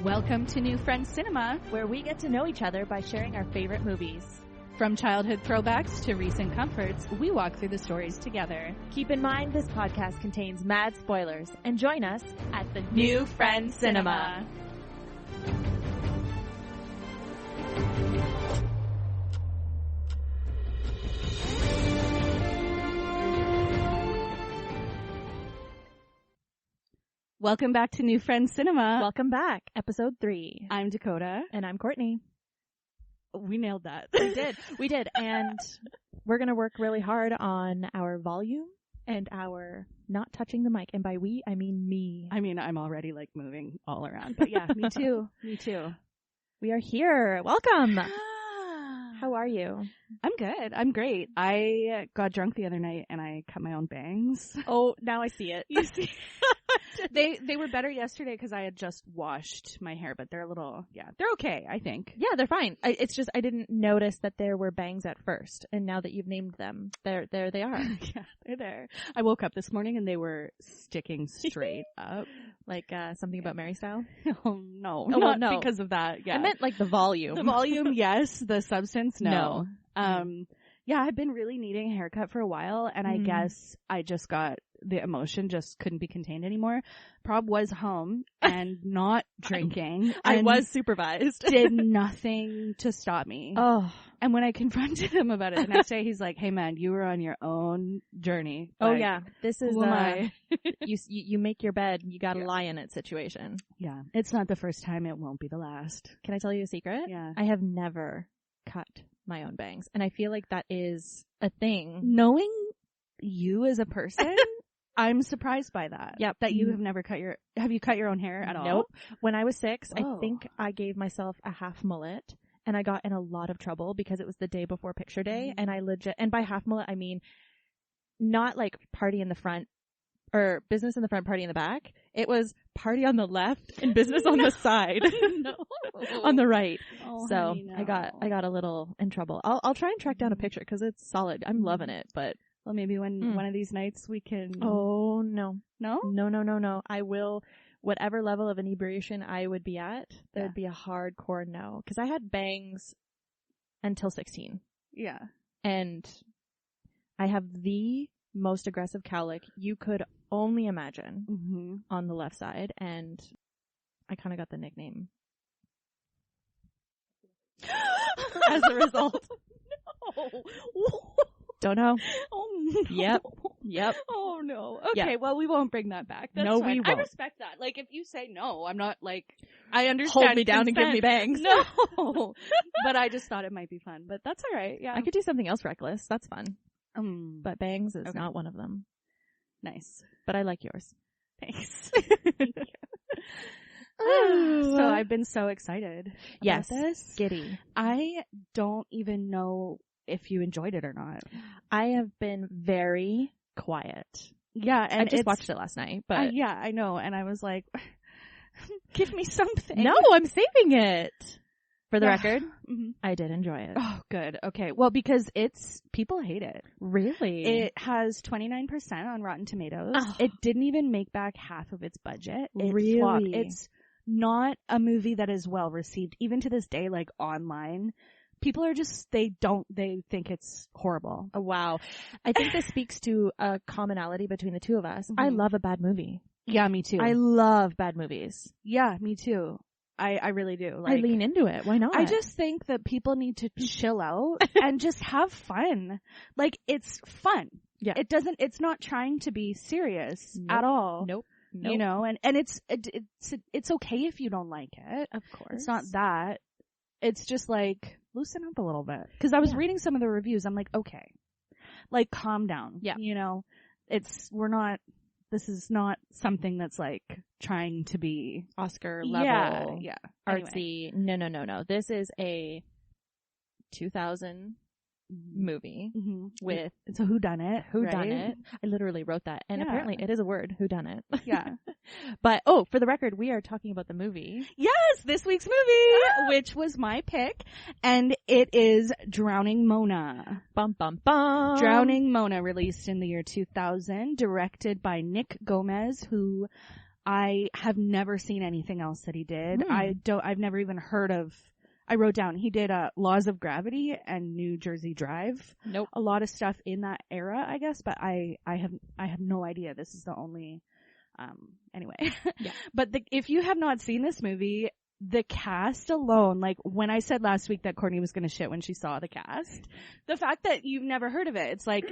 Welcome to New Friends Cinema, where we get to know each other by sharing our favorite movies. From childhood throwbacks to recent comforts, we walk through the stories together. Keep in mind this podcast contains mad spoilers, and join us at the New Friends Cinema. Welcome back to New Friends Cinema. Welcome back, episode 3. I'm Dakota. And I'm Courtney. We nailed that. We did. And we're going to work really hard on our volume and our not touching the mic. And by we, I mean me. I mean, I'm already like moving all around. But yeah, me too. Me too. We are here. Welcome. How are you? I'm good. I'm great. I got drunk the other night and I cut my own bangs. Oh, now I see it. You see? They were better yesterday because I had just washed my hair, but they're a little, they're okay, I think. Yeah, they're fine. It's just I didn't notice that there were bangs at first, and now that you've named them, there they are. Yeah, they're there. I woke up this morning and they were sticking straight up. Like something about Mary style? Oh, no. Oh, not no. Because of that, yeah. I meant like the volume. The volume, yes. The substance, no. No. Yeah, I've been really needing a haircut for a while, and I guess I just got the emotion just couldn't be contained anymore. Prob was home and not drinking. I was supervised. Did nothing to stop me. Oh. And when I confronted him about it the next day, he's like, "Hey man, you were on your own journey." Oh like, yeah. This is who am I? you make your bed, you gotta lie in it situation. Yeah. It's not the first time, it won't be the last. Can I tell you a secret? Yeah. I have never cut my own bangs. And I feel like that is a thing. Knowing you as a person, I'm surprised by that. Yep. That you have never have you cut your own hair at all? Nope. When I was 6, Oh. I think I gave myself a half mullet, and I got in a lot of trouble because it was the day before picture day, and and by half mullet, I mean not like party in the front, or business in the front, party in the back. It was party on the left and business on the side. No. On the right. Oh, so honey, no. I got a little in trouble. I'll try and track down a picture because it's solid. I'm loving it, but Well, maybe when one of these nights we can. oh no. No? I will, whatever level of inebriation I would be at, there'd be a hardcore no. Because I had bangs until 16. Yeah. And I have the most aggressive cowlick you could only imagine on the left side. And I kind of got the nickname as a result. No. Don't know. Oh, no. Yep. Oh, no. Okay, well, we won't bring that back. That's No, fine. we won't. I respect that. Like, if you say no, I'm not like, I understand. Hold me down and give me bangs. No. But I just thought it might be fun. But that's all right. Yeah. I could do something else reckless. That's fun. But But bangs is not one of them. nice. But I like yours. Thanks. Oh. So I've been so excited Yes. about this. Giddy. I don't even know if you enjoyed it or not. I have been very quiet. Yeah, and I just watched it last night, but yeah, I know, and I was like, give me something. no, I'm saving it. For the record, Mhm. I did enjoy it. Oh, good. Okay. Well, because people hate it. Really? It has 29% on Rotten Tomatoes. Oh. It didn't even make back half of its budget. It Really? flopped. It's not a movie that is well received. Even to this day, like online, people are just, they think it's horrible. Oh, wow. I think this speaks to a commonality between the two of us. I love a bad movie. Yeah, me too. I love bad movies. Yeah, me too. I really do. Like, I lean into it. Why not? I just think that people need to chill out and just have fun. Like, it's fun. Yeah. It's not trying to be serious at all. Nope. You know, and it's okay if you don't like it. Of course. It's not that. It's just like, loosen up a little bit. Cause I was reading some of the reviews. I'm like, okay, like calm down. Yeah. You know, this is not something that's like trying to be Oscar level. Yeah. Artsy. Anyway. No. This is a 2000 movie with it's a whodunit. whodunit. I literally wrote that, and apparently it is a word, whodunit. Yeah. But for the record, we are talking about the movie. Yes, this week's movie, which was my pick, and it is Drowning Mona. Bum bum bum. Drowning Mona, released in the year 2000, directed by Nick Gomez, who I have never seen anything else that he did. I've never even heard of, I wrote down, he did Laws of Gravity and New Jersey Drive. Nope. A lot of stuff in that era, I guess, but I have no idea. This is the only, anyway. Yeah. But if you have not seen this movie, the cast alone, like when I said last week that Courtney was going to shit when she saw the cast, the fact that you've never heard of it, it's like,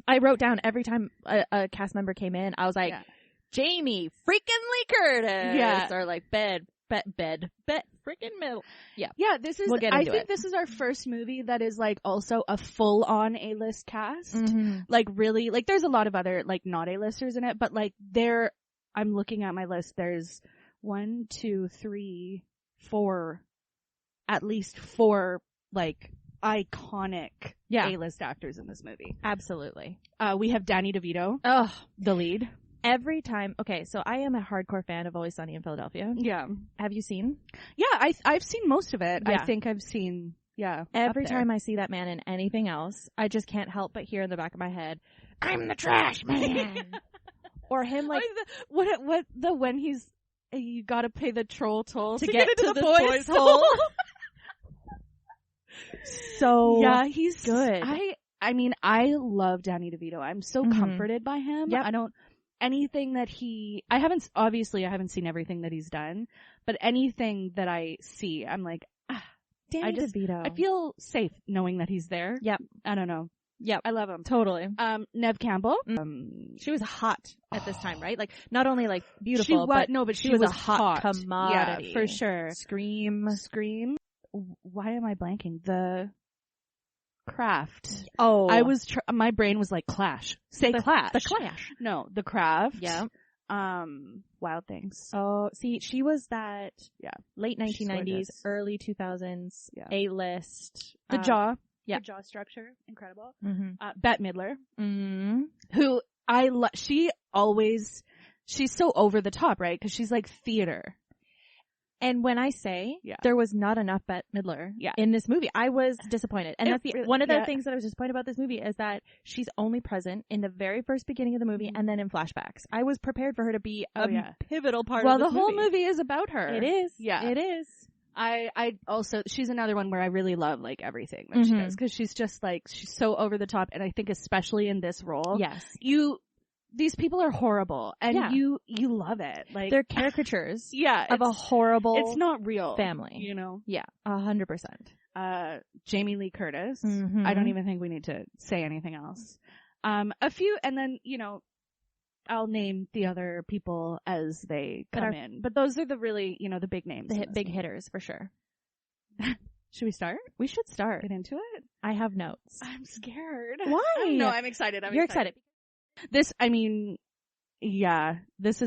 I wrote down every time a cast member came in, I was like, Jamie freaking Lee Curtis. Yeah. Or like bed, freaking middle. Yeah. Yeah, this is, We'll get into I think it. this is our first movie that is like also a full on A-list cast. Mm-hmm. Like really, like there's a lot of other like not A-listers in it, but like I'm looking at my list, there's 1, 2, 3, 4, at least 4 like iconic A-list actors in this movie. Absolutely. We have Danny DeVito, the lead. Every time, okay, so I am a hardcore fan of Always Sunny in Philadelphia. Yeah. Have you seen? Yeah, I've seen most of it. Yeah. I think I've seen, Every time I see that man in anything else, I just can't help but hear in the back of my head, I'm the trash man. Or him like, when he's, you gotta pay the troll toll to get into to the boys' boys' hole. So yeah, he's good. I mean, I love Danny DeVito. I'm so comforted by him. Yep. I don't, anything that I haven't seen everything that he's done, but anything that I see, I'm like, Danny DeVito. I feel safe knowing that he's there. Yep. I don't know. Yep. I love him. Totally. Nev Campbell. She was hot at this time, right? Like, not only like beautiful, but she was was a hot commodity. Yeah, for sure. Scream. Why am I blanking? The Craft. Oh. My brain was like Clash. Say Clash. The Clash. No, The Craft. Yeah. Wild Things. Oh, see, she was that late 1990s, gorgeous. early 2000s, Yeah. A-list. The Jaw. Yeah. The jaw structure. Incredible. Mm-hmm. Bette Midler. Mm-hmm. Who she's so over the top, right? Because she's like theater. And when I say there was not enough Bette Midler in this movie, I was disappointed. And that's one of the things that I was disappointed about this movie is that she's only present in the very first beginning of the movie and then in flashbacks. I was prepared for her to be a pivotal part of this movie. Well, the whole movie is about her. It is. Yeah. It is. I also, she's another one where I really love like everything that she does because she's just like, she's so over the top. And I think especially in this role, these people are horrible and you love it. Like they're caricatures of a horrible it's not real family, you know? Yeah. 100%. Jamie Lee Curtis. Mm-hmm. I don't even think we need to say anything else. A few, and then, I'll name the other people as they come in, but those are the really, the big names. The big hitters for sure. Should we start? We should start. Get into it? I have notes. I'm scared. Why? No, I'm excited. You're excited. This is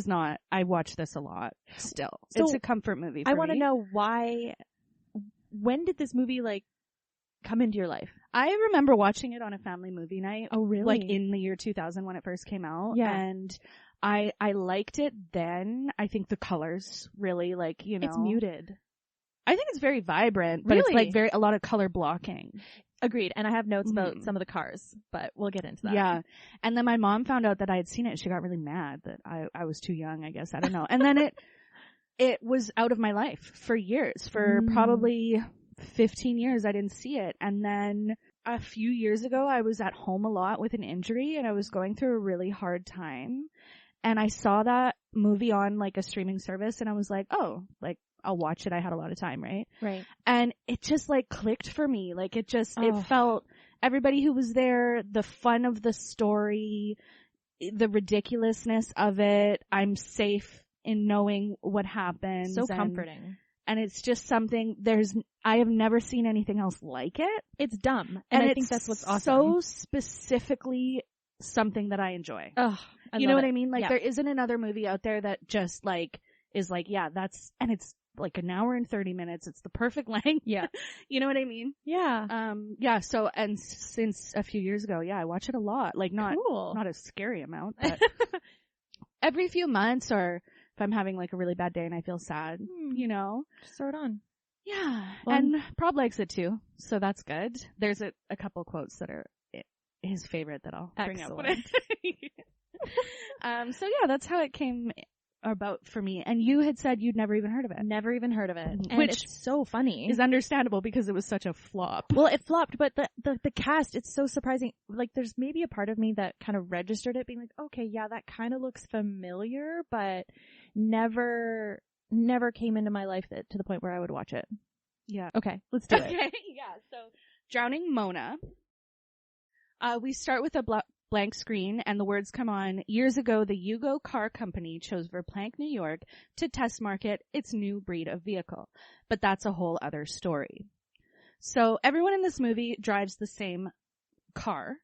not, I watch this a lot still. So it's a comfort movie for me. I want to know when did this movie like come into your life? I remember watching it on a family movie night. Oh, really? Like in the year 2000 when it first came out. Yeah. And I liked it then. I think the colors really like, It's muted. I think it's very vibrant, but it's like a lot of color blocking. Agreed. And I have notes about some of the cars, but we'll get into that. Yeah. And then my mom found out that I had seen it. She got really mad that I was too young, I guess. I don't know. And then it was out of my life for years. For probably 15 years, I didn't see it. And then a few years ago, I was at home a lot with an injury and I was going through a really hard time. And I saw that movie on like a streaming service and I was like, oh, like, I'll watch it. I had a lot of time, right? Right. And it just like clicked for me. Like it felt, everybody who was there, the fun of the story, the ridiculousness of it. I'm safe in knowing what happens. So comforting. And it's just something, I have never seen anything else like it. It's dumb. And I think that's what's awesome. So specifically something that I enjoy. Oh, you know what I mean? Like there isn't another movie out there that just like, is like, and it's like an hour and 30 minutes. It's the perfect length. Yeah. You know what I mean? Yeah. So, and since a few years ago, I watch it a lot. Like not a scary amount, but every few months or if I'm having like a really bad day and I feel sad, Just throw it on. Yeah. Well, and Prob likes it too. So that's good. There's a couple quotes that are his favorite that I'll bring up. So yeah, that's how it came about for me. And you had said you'd never even heard of it. Never even heard of it. And Which it's so funny. is understandable because it was such a flop. Well, it flopped, but the cast, it's so surprising. Like, there's maybe a part of me that kind of registered it, being like, okay, yeah, that kind of looks familiar, but never came into my life to the point where I would watch it. Yeah. Okay, let's do it. Okay, yeah. So, Drowning Mona. We start with a blank screen, and the words come on. Years ago, the Yugo Car Company chose Verplanck, New York, to test market its new breed of vehicle. But that's a whole other story. So, everyone in this movie drives the same car.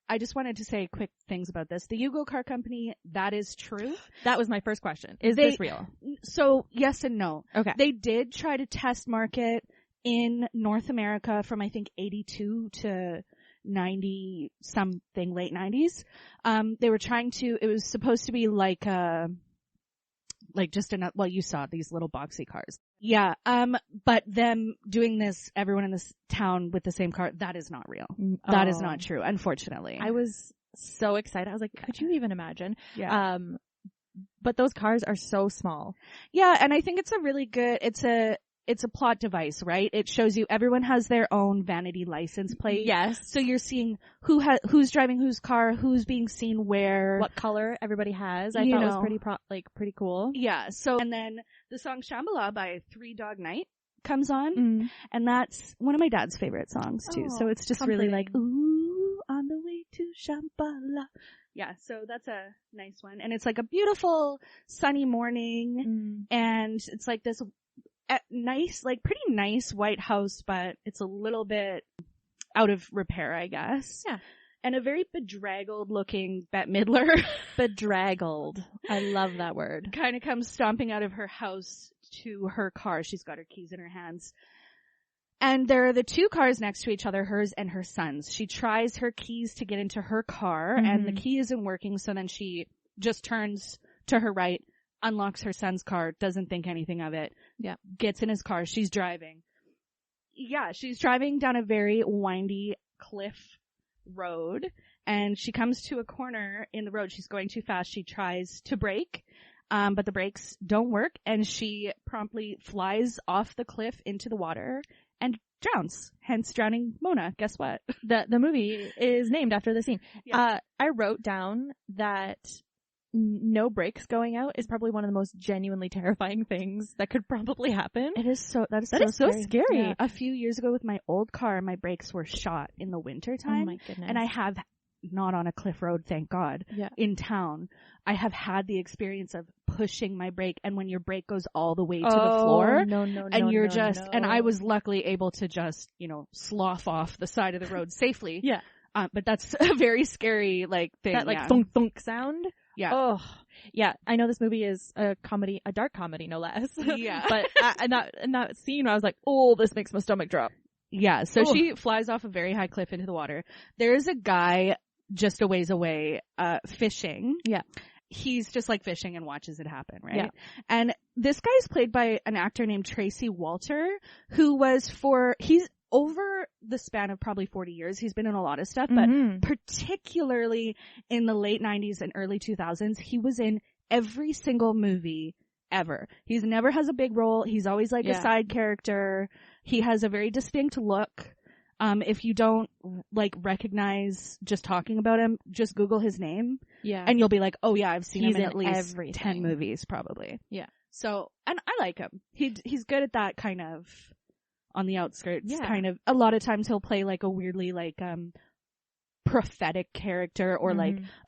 I just wanted to say quick things about this. The Yugo Car Company, that is true. That was my first question. Is this real? So, yes and no. Okay. They did try to test market in North America from, I think, 82 to 90 something, late 90s. They were trying to, it was supposed to be like just well, you saw these little boxy cars. Yeah. But them doing this, everyone in this town with the same car, that is not real. Oh. That is not true, unfortunately. I was so excited. I was like, could you even imagine? Yeah. But those cars are so small. Yeah. And I think it's a really good, it's a plot device, right? It shows you everyone has their own vanity license plate. Yes. So you're seeing who's driving whose car, who's being seen where, what color everybody has. I thought was pretty cool. Yeah. So, and then the song Shambhala by Three Dog Night comes on, and that's one of my dad's favorite songs too. So it's just really like, ooh, on the way to Shambhala. Yeah, so that's a nice one. And it's like a beautiful sunny morning, and it's like this nice, like pretty nice white house, but it's a little bit out of repair, I guess. Yeah. And a very bedraggled looking Bette Midler. Bedraggled. I love that word. Kind of comes stomping out of her house to her car. She's got her keys in her hands. And there are the two cars next to each other, hers and her son's. She tries her keys to get into her car, and the key isn't working, so then she just turns to her right, unlocks her son's car, doesn't think anything of it. Yeah. Gets in his car. She's driving. Yeah, she's driving down a very windy cliff road, and she comes to a corner in the road. She's going too fast. She tries to brake, but the brakes don't work, and she promptly flies off the cliff into the water and drowns. Hence Drowning Mona. Guess what? The movie is named after the scene. Yeah. I wrote down that no brakes going out is probably one of the most genuinely terrifying things that could probably happen. It is so, that is so scary. Yeah. A few years ago with my old car, my brakes were shot in the winter time. Oh my goodness. And I have, not on a cliff road, thank God, in town, I have had the experience of pushing my brake, and when your brake goes all the way to the floor, and I was luckily able to just, slough off the side of the road safely. Yeah. But that's a very scary, thing. That, thunk thunk sound. Yeah. Oh, yeah. I know this movie is a comedy, a dark comedy, no less. Yeah. But in that scene, I was like, oh, this makes my stomach drop. Yeah. So she flies off a very high cliff into the water. There is a guy just a ways away, fishing. Yeah. He's just fishing and watches it happen, right? Yeah. And this guy's played by an actor named Tracy Walter, who he's over the span of probably 40 years, he's been in a lot of stuff, but particularly in the late 90s and early 2000s, he was in every single movie ever. He's never has a big role. He's always a side character. He has a very distinct look. If you don't recognize just talking about him, just Google his name. Yeah. And you'll be like, oh yeah, I've seen him in at least everything. 10 movies probably. Yeah. So, and I like him. He's good at that kind of on the outskirts, kind of. A lot of times he'll play a weirdly prophetic character or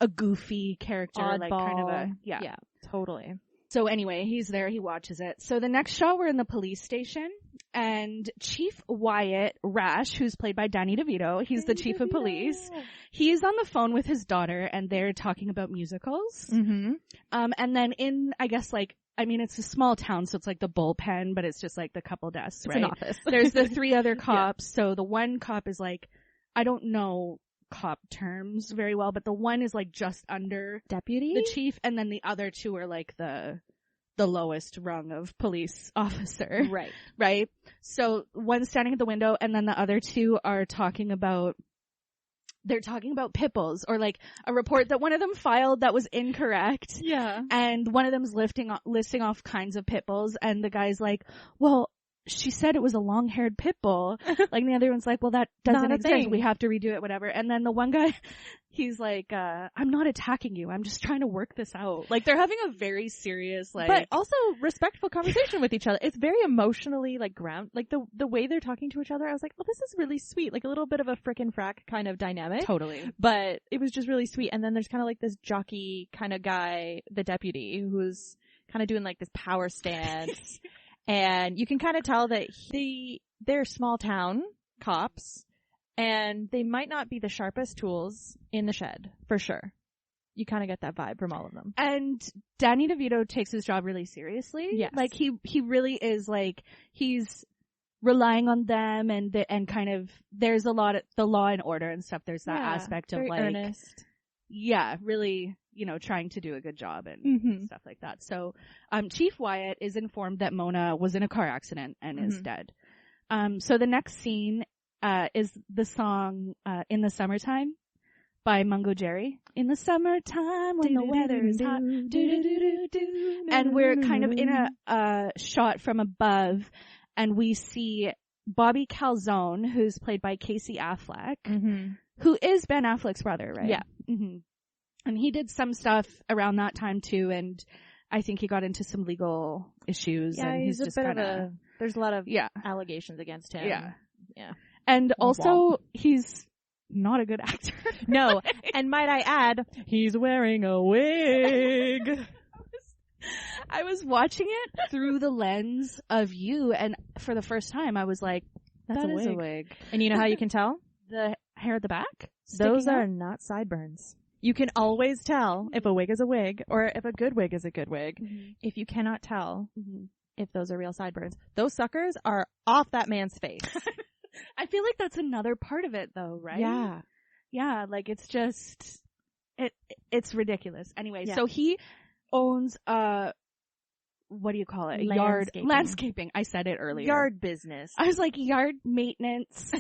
a goofy character, oddball. Kind of a yeah, totally. So anyway, he's there, he watches it. So the next shot, we're in the police station, and Chief Wyatt Rash, who's played by Danny DeVito, he's the chief of police. He's on the phone with his daughter, and they're talking about musicals. Mm-hmm. And then it's a small town, so it's the bullpen, but it's just the couple desks, right? It's an office. There's the three other cops. Yeah. So the one cop is I don't know cop terms very well, but the one is just under deputy, the chief, and then the other two are the lowest rung of police officer. Right. Right? So one's standing at the window, and then the other two are talking about they're talking about pipples, or like a report that one of them filed that was incorrect. Yeah. And one of them's listing off kinds of pit bulls, and the guy's like, well, she said it was a long-haired pit bull. Like, the other one's like, well, that doesn't exist. Thing. We have to redo it, whatever. And then the one guy, he's like, I'm not attacking you. I'm just trying to work this out. Like, they're having a very serious, like... But also respectful conversation with each other. It's very emotionally, like, like, the way they're talking to each other, I was like, oh, this is really sweet. Like, a little bit of a frickin' frack kind of dynamic. Totally. But it was just really sweet. And then there's kind of like this jockey kind of guy, the deputy, who's kind of doing, like, this power stance. And you can kind of tell that they're small town cops, and they might not be the sharpest tools in the shed, for sure. You kind of get that vibe from all of them. And Danny DeVito takes his job really seriously. Yes. Like, he really is, like, he's relying on them, and kind of, there's a lot of the law and order and stuff. There's that aspect of, very like, earnest. Yeah, really, trying to do a good job and stuff like that. So, Chief Wyatt is informed that Mona was in a car accident and is dead. So the next scene, is the song, In the Summertime by Mungo Jerry. In the summertime when the weather is hot, and we're kind of in a shot from above, and we see Bobby Calzone, who's played by Casey Affleck, who is Ben Affleck's brother, right? Yeah. Mm-hmm. And he did some stuff around that time too, and I think he got into some legal issues. Yeah, and he's just a bit kinda, of a, there's a lot of allegations against him. Yeah. Yeah. And also, he's not a good actor. No. And might I add, he's wearing a wig. I was watching it through the lens of you, and for the first time I was like, that is a wig. And you know how you can tell? The hair at the back? Those are not sideburns. You can always tell if a wig is a wig, or if a good wig is a good wig. If you cannot tell if those are real sideburns. Those suckers are off that man's face. I feel like that's another part of it though, right? Yeah. Yeah, like it's just, it's ridiculous. Anyway, so he owns what do you call it? Landscaping. I said it earlier. Yard business. I was like, yard maintenance.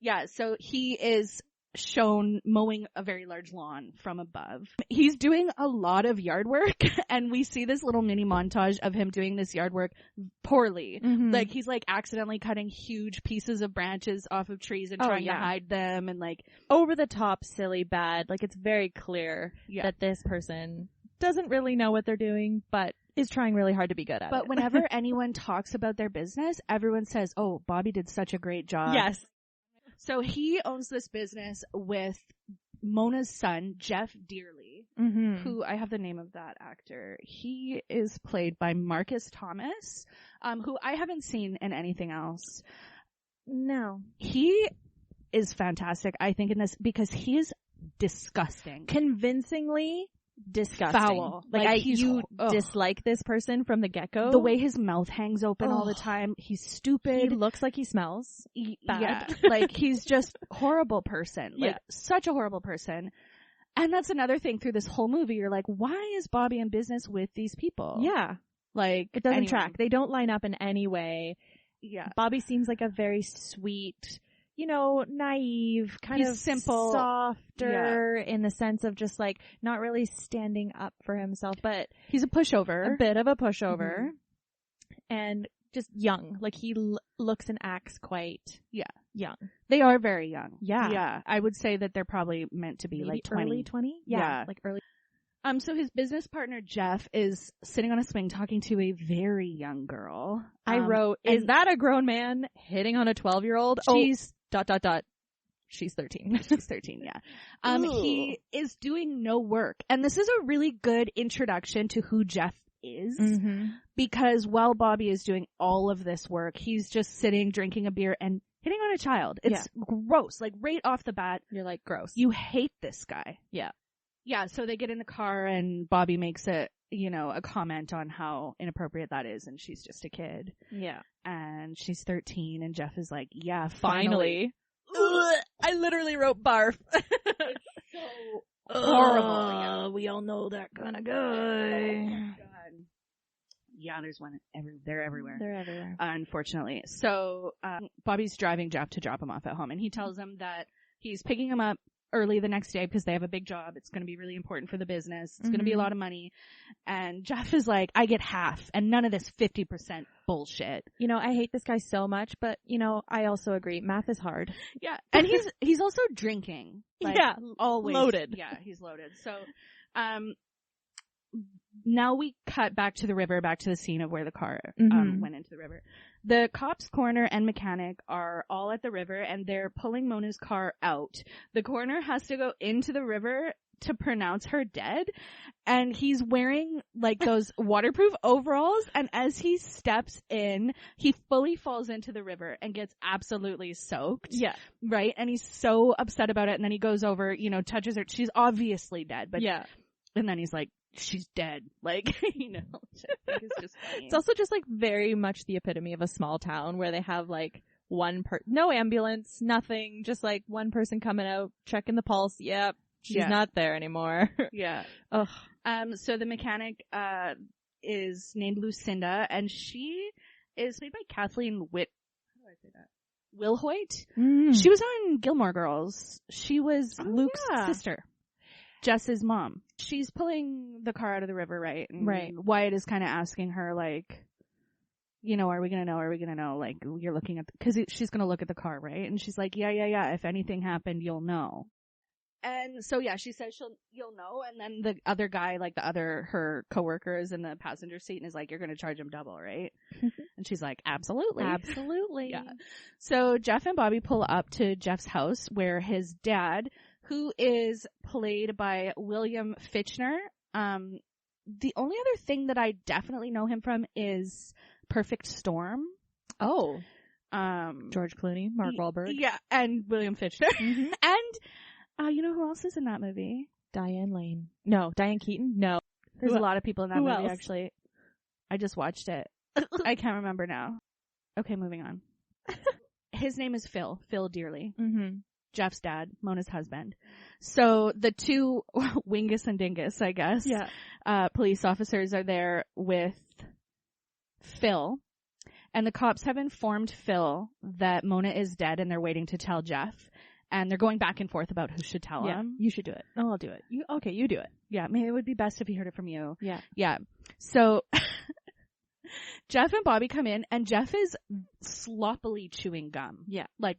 Yeah, so he is shown mowing a very large lawn from above. He's doing a lot of yard work, and we see this little mini montage of him doing this yard work poorly. Like, he's like accidentally cutting huge pieces of branches off of trees and trying to hide them, and like over the top, silly, bad. Like, it's very clear that this person doesn't really know what they're doing, but is trying really hard to be good at it. But whenever anyone talks about their business, everyone says, oh, Bobby did such a great job. Yes. So he owns this business with Mona's son, Jeff Dearly, who, I have the name of that actor. He is played by Marcus Thomas, who I haven't seen in anything else. No. He is fantastic, I think, in this, because he is disgusting. Convincingly disgusting. Foul. Like you dislike this person from the get-go. The way his mouth hangs open all the time. He's stupid. He looks like he smells bad. Yeah. Like, he's just horrible person. Like, such a horrible person. And that's another thing through this whole movie. You're like, why is Bobby in business with these people? Yeah. Like, it doesn't track. They don't line up in any way. Yeah. Bobby seems like a very sweet, naive, kind of simple, softer in the sense of just like not really standing up for himself, but he's a pushover, a bit of a pushover, and just young. Like, he looks and acts quite young. They are very young. Yeah. Yeah. I would say that they're probably meant to be maybe like 20. Early 20? Yeah. Like early. So his business partner, Jeff, is sitting on a swing talking to a very young girl. I wrote, is that a grown man hitting on a 12-year-old? She's... She's 13. She's 13, yeah. He is doing no work. And this is a really good introduction to who Jeff is. Because while Bobby is doing all of this work, he's just sitting, drinking a beer, and hitting on a child. It's gross. Like, right off the bat. You're like, gross. You hate this guy. Yeah. Yeah, so they get in the car, and Bobby makes a comment on how inappropriate that is, and she's just a kid. Yeah. And she's 13, and Jeff is like, yeah, finally. I literally wrote barf. It's so horrible. We all know that kind of guy. Oh, God. Yeah, there's one. They're everywhere. They're everywhere. Unfortunately. So, Bobby's driving Jeff to drop him off at home, and he tells him that He's picking him up early the next day because they have a big job. It's going to be really important for the business. It's going to be a lot of money. And Jeff is like, I get half and none of this 50% bullshit. You know, I hate this guy so much, but you know, I also agree. Math is hard. Yeah. And he's also drinking. Like, yeah. Always. Loaded. Yeah, he's loaded. So, now we cut back to the river, back to the scene of where the car went into the river. The cops, coroner, and mechanic are all at the river, and they're pulling Mona's car out. The coroner has to go into the river to pronounce her dead, and he's wearing, like, those waterproof overalls, and as he steps in, he fully falls into the river and gets absolutely soaked. Yeah. Right? And he's so upset about it, and then he goes over, you know, touches her. She's obviously dead, but yeah. And then he's like, she's dead. Like, you know, it's just funny. It's also just like very much the epitome of a small town where they have like no ambulance, nothing, just like one person coming out, checking the pulse. Yep. She's not there anymore. Yeah. Ugh. So the mechanic, is named Lucinda, and she is played by Kathleen How do I say that? Wilhoit. She was on Gilmore Girls. She was Luke's sister. Jess's mom. She's pulling the car out of the river, right? And right. Wyatt is kind of asking her, like, you know, are we going to know? Are we going to know? Like, you're looking at, because she's going to look at the car, right? And she's like, yeah. If anything happened, you'll know. And so, yeah, she says you'll know. And then the other guy, like her coworker is in the passenger seat and is like, you're going to charge him double, right? And she's like, absolutely. Absolutely. Yeah. So Jeff and Bobby pull up to Jeff's house where his dad, who is played by William Fichtner. The only other thing that I definitely know him from is Perfect Storm. Oh. George Clooney, Mark Wahlberg. Yeah, and William Fichtner. And you know who else is in that movie? Diane Lane. No, Diane Keaton? No. There's a lot of people in that movie, else? actually. I just watched it. I can't remember now. Okay, moving on. His name is Phil Dearly. Jeff's dad, Mona's husband. So the two Wingus and Dingus, I guess, police officers are there with Phil, and the cops have informed Phil that Mona is dead and they're waiting to tell Jeff, and they're going back and forth about who should tell him. You should do it. Oh, I'll do it. You do it. Yeah, maybe it would be best if he heard it from you. Yeah. So Jeff and Bobby come in, and Jeff is sloppily chewing gum. Yeah. Like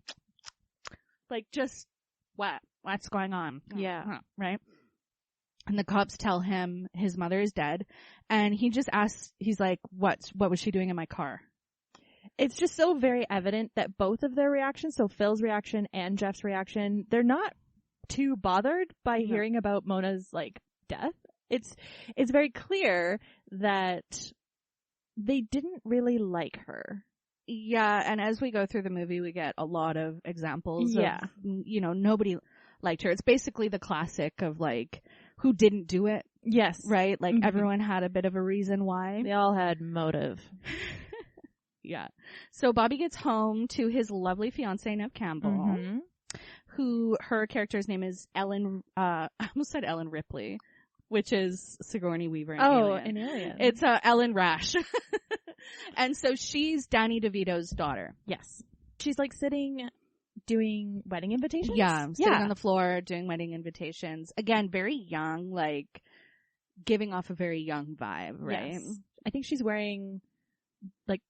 just, what's going on? Yeah. Right? And the cops tell him his mother is dead, and he just asks, he's like, what was she doing in my car? It's just so very evident that both of their reactions, so Phil's reaction and Jeff's reaction, they're not too bothered by hearing about Mona's, like, death. It's very clear that they didn't really like her. Yeah, and as we go through the movie, we get a lot of examples of, you know, nobody liked her. It's basically the classic of, like, who didn't do it. Yes. Right? Like, everyone had a bit of a reason why. They all had motive. Yeah. So Bobby gets home to his lovely fiancée, Nev Campbell, who her character's name is Ellen, I almost said Ellen Ripley, which is Sigourney Weaver in Alien. An Alien. It's Ellen Rash. And so she's Danny DeVito's daughter. Yes. She's like sitting doing wedding invitations? Yeah. Sitting on the floor doing wedding invitations. Again, very young, like giving off a very young vibe, right? Yes. I think she's wearing like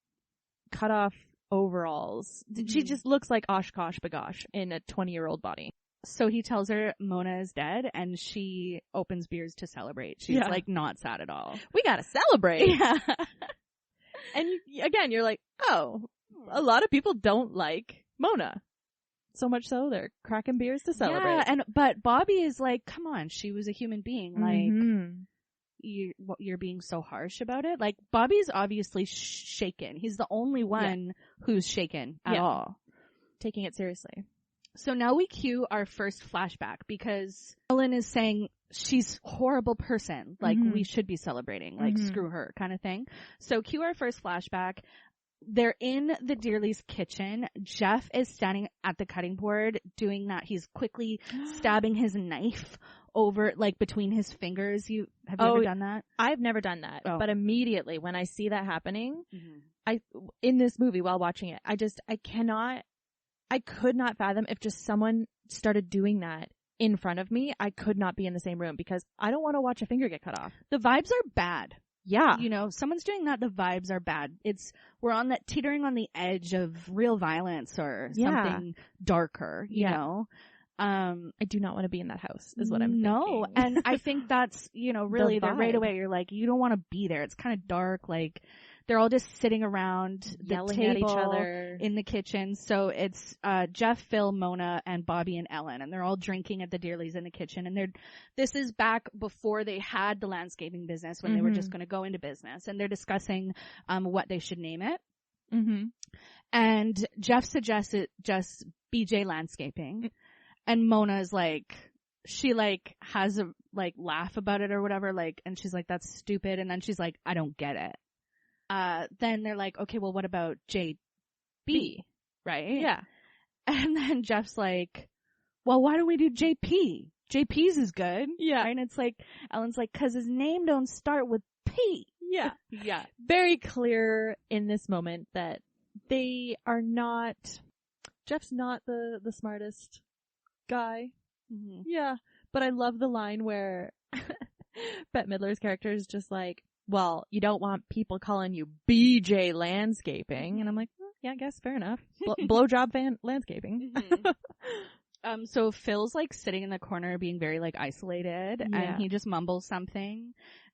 cut off overalls. She just looks like Oshkosh Bagosh in a 20-year-old body. So he tells her Mona is dead, and she opens beers to celebrate. She's like not sad at all. We gotta celebrate. Yeah. And again, you're like, oh, a lot of people don't like Mona. So much so they're cracking beers to celebrate. Yeah, but Bobby is like, come on, she was a human being. Like, you're being so harsh about it. Like, Bobby's obviously shaken. He's the only one who's shaken at all. Taking it seriously. So now we cue our first flashback because Ellen is saying she's a horrible person. Like, we should be celebrating. Like, screw her kind of thing. So cue our first flashback. They're in the Dearly's kitchen. Jeff is standing at the cutting board doing that. He's quickly stabbing his knife over, like, between his fingers. Have you ever done that? I've never done that. But immediately when I see that happening, in this movie while watching it, I could not fathom if just someone started doing that in front of me, I could not be in the same room because I don't want to watch a finger get cut off. The vibes are bad. Yeah. You know, someone's doing that, the vibes are bad. We're on that teetering on the edge of real violence or something darker, you know? I do not want to be in that house is what I'm thinking. No. And I think that's, you know, really right away you're like, you don't want to be there. It's kind of dark. Like they're all just sitting around yelling the table at each other in the kitchen. So it's Jeff, Phil, Mona, and Bobby and Ellen, and they're all drinking at the Dearleys in the kitchen. And this is back before they had the landscaping business, when they were just going to go into business, and they're discussing what they should name it. Mm-hmm. And Jeff suggested just BJ Landscaping, and Mona's like, she like has a like laugh about it or whatever, like, and she's like, that's stupid, and then she's like, I don't get it. Then they're like, okay, well, what about JB, right? Yeah. And then Jeff's like, well, why don't we do JP? JP's is good. Yeah. Right? And it's like, Ellen's like, cause his name don't start with P. Yeah. Yeah. Very clear in this moment that they are not, Jeff's not the smartest guy. Mm-hmm. Yeah. But I love the line where Bette Midler's character is just like, well, you don't want people calling you BJ Landscaping. And I'm like, well, yeah, I guess fair enough. Blowjob landscaping. Mm-hmm. So Phil's like sitting in the corner being very like isolated, and he just mumbles something,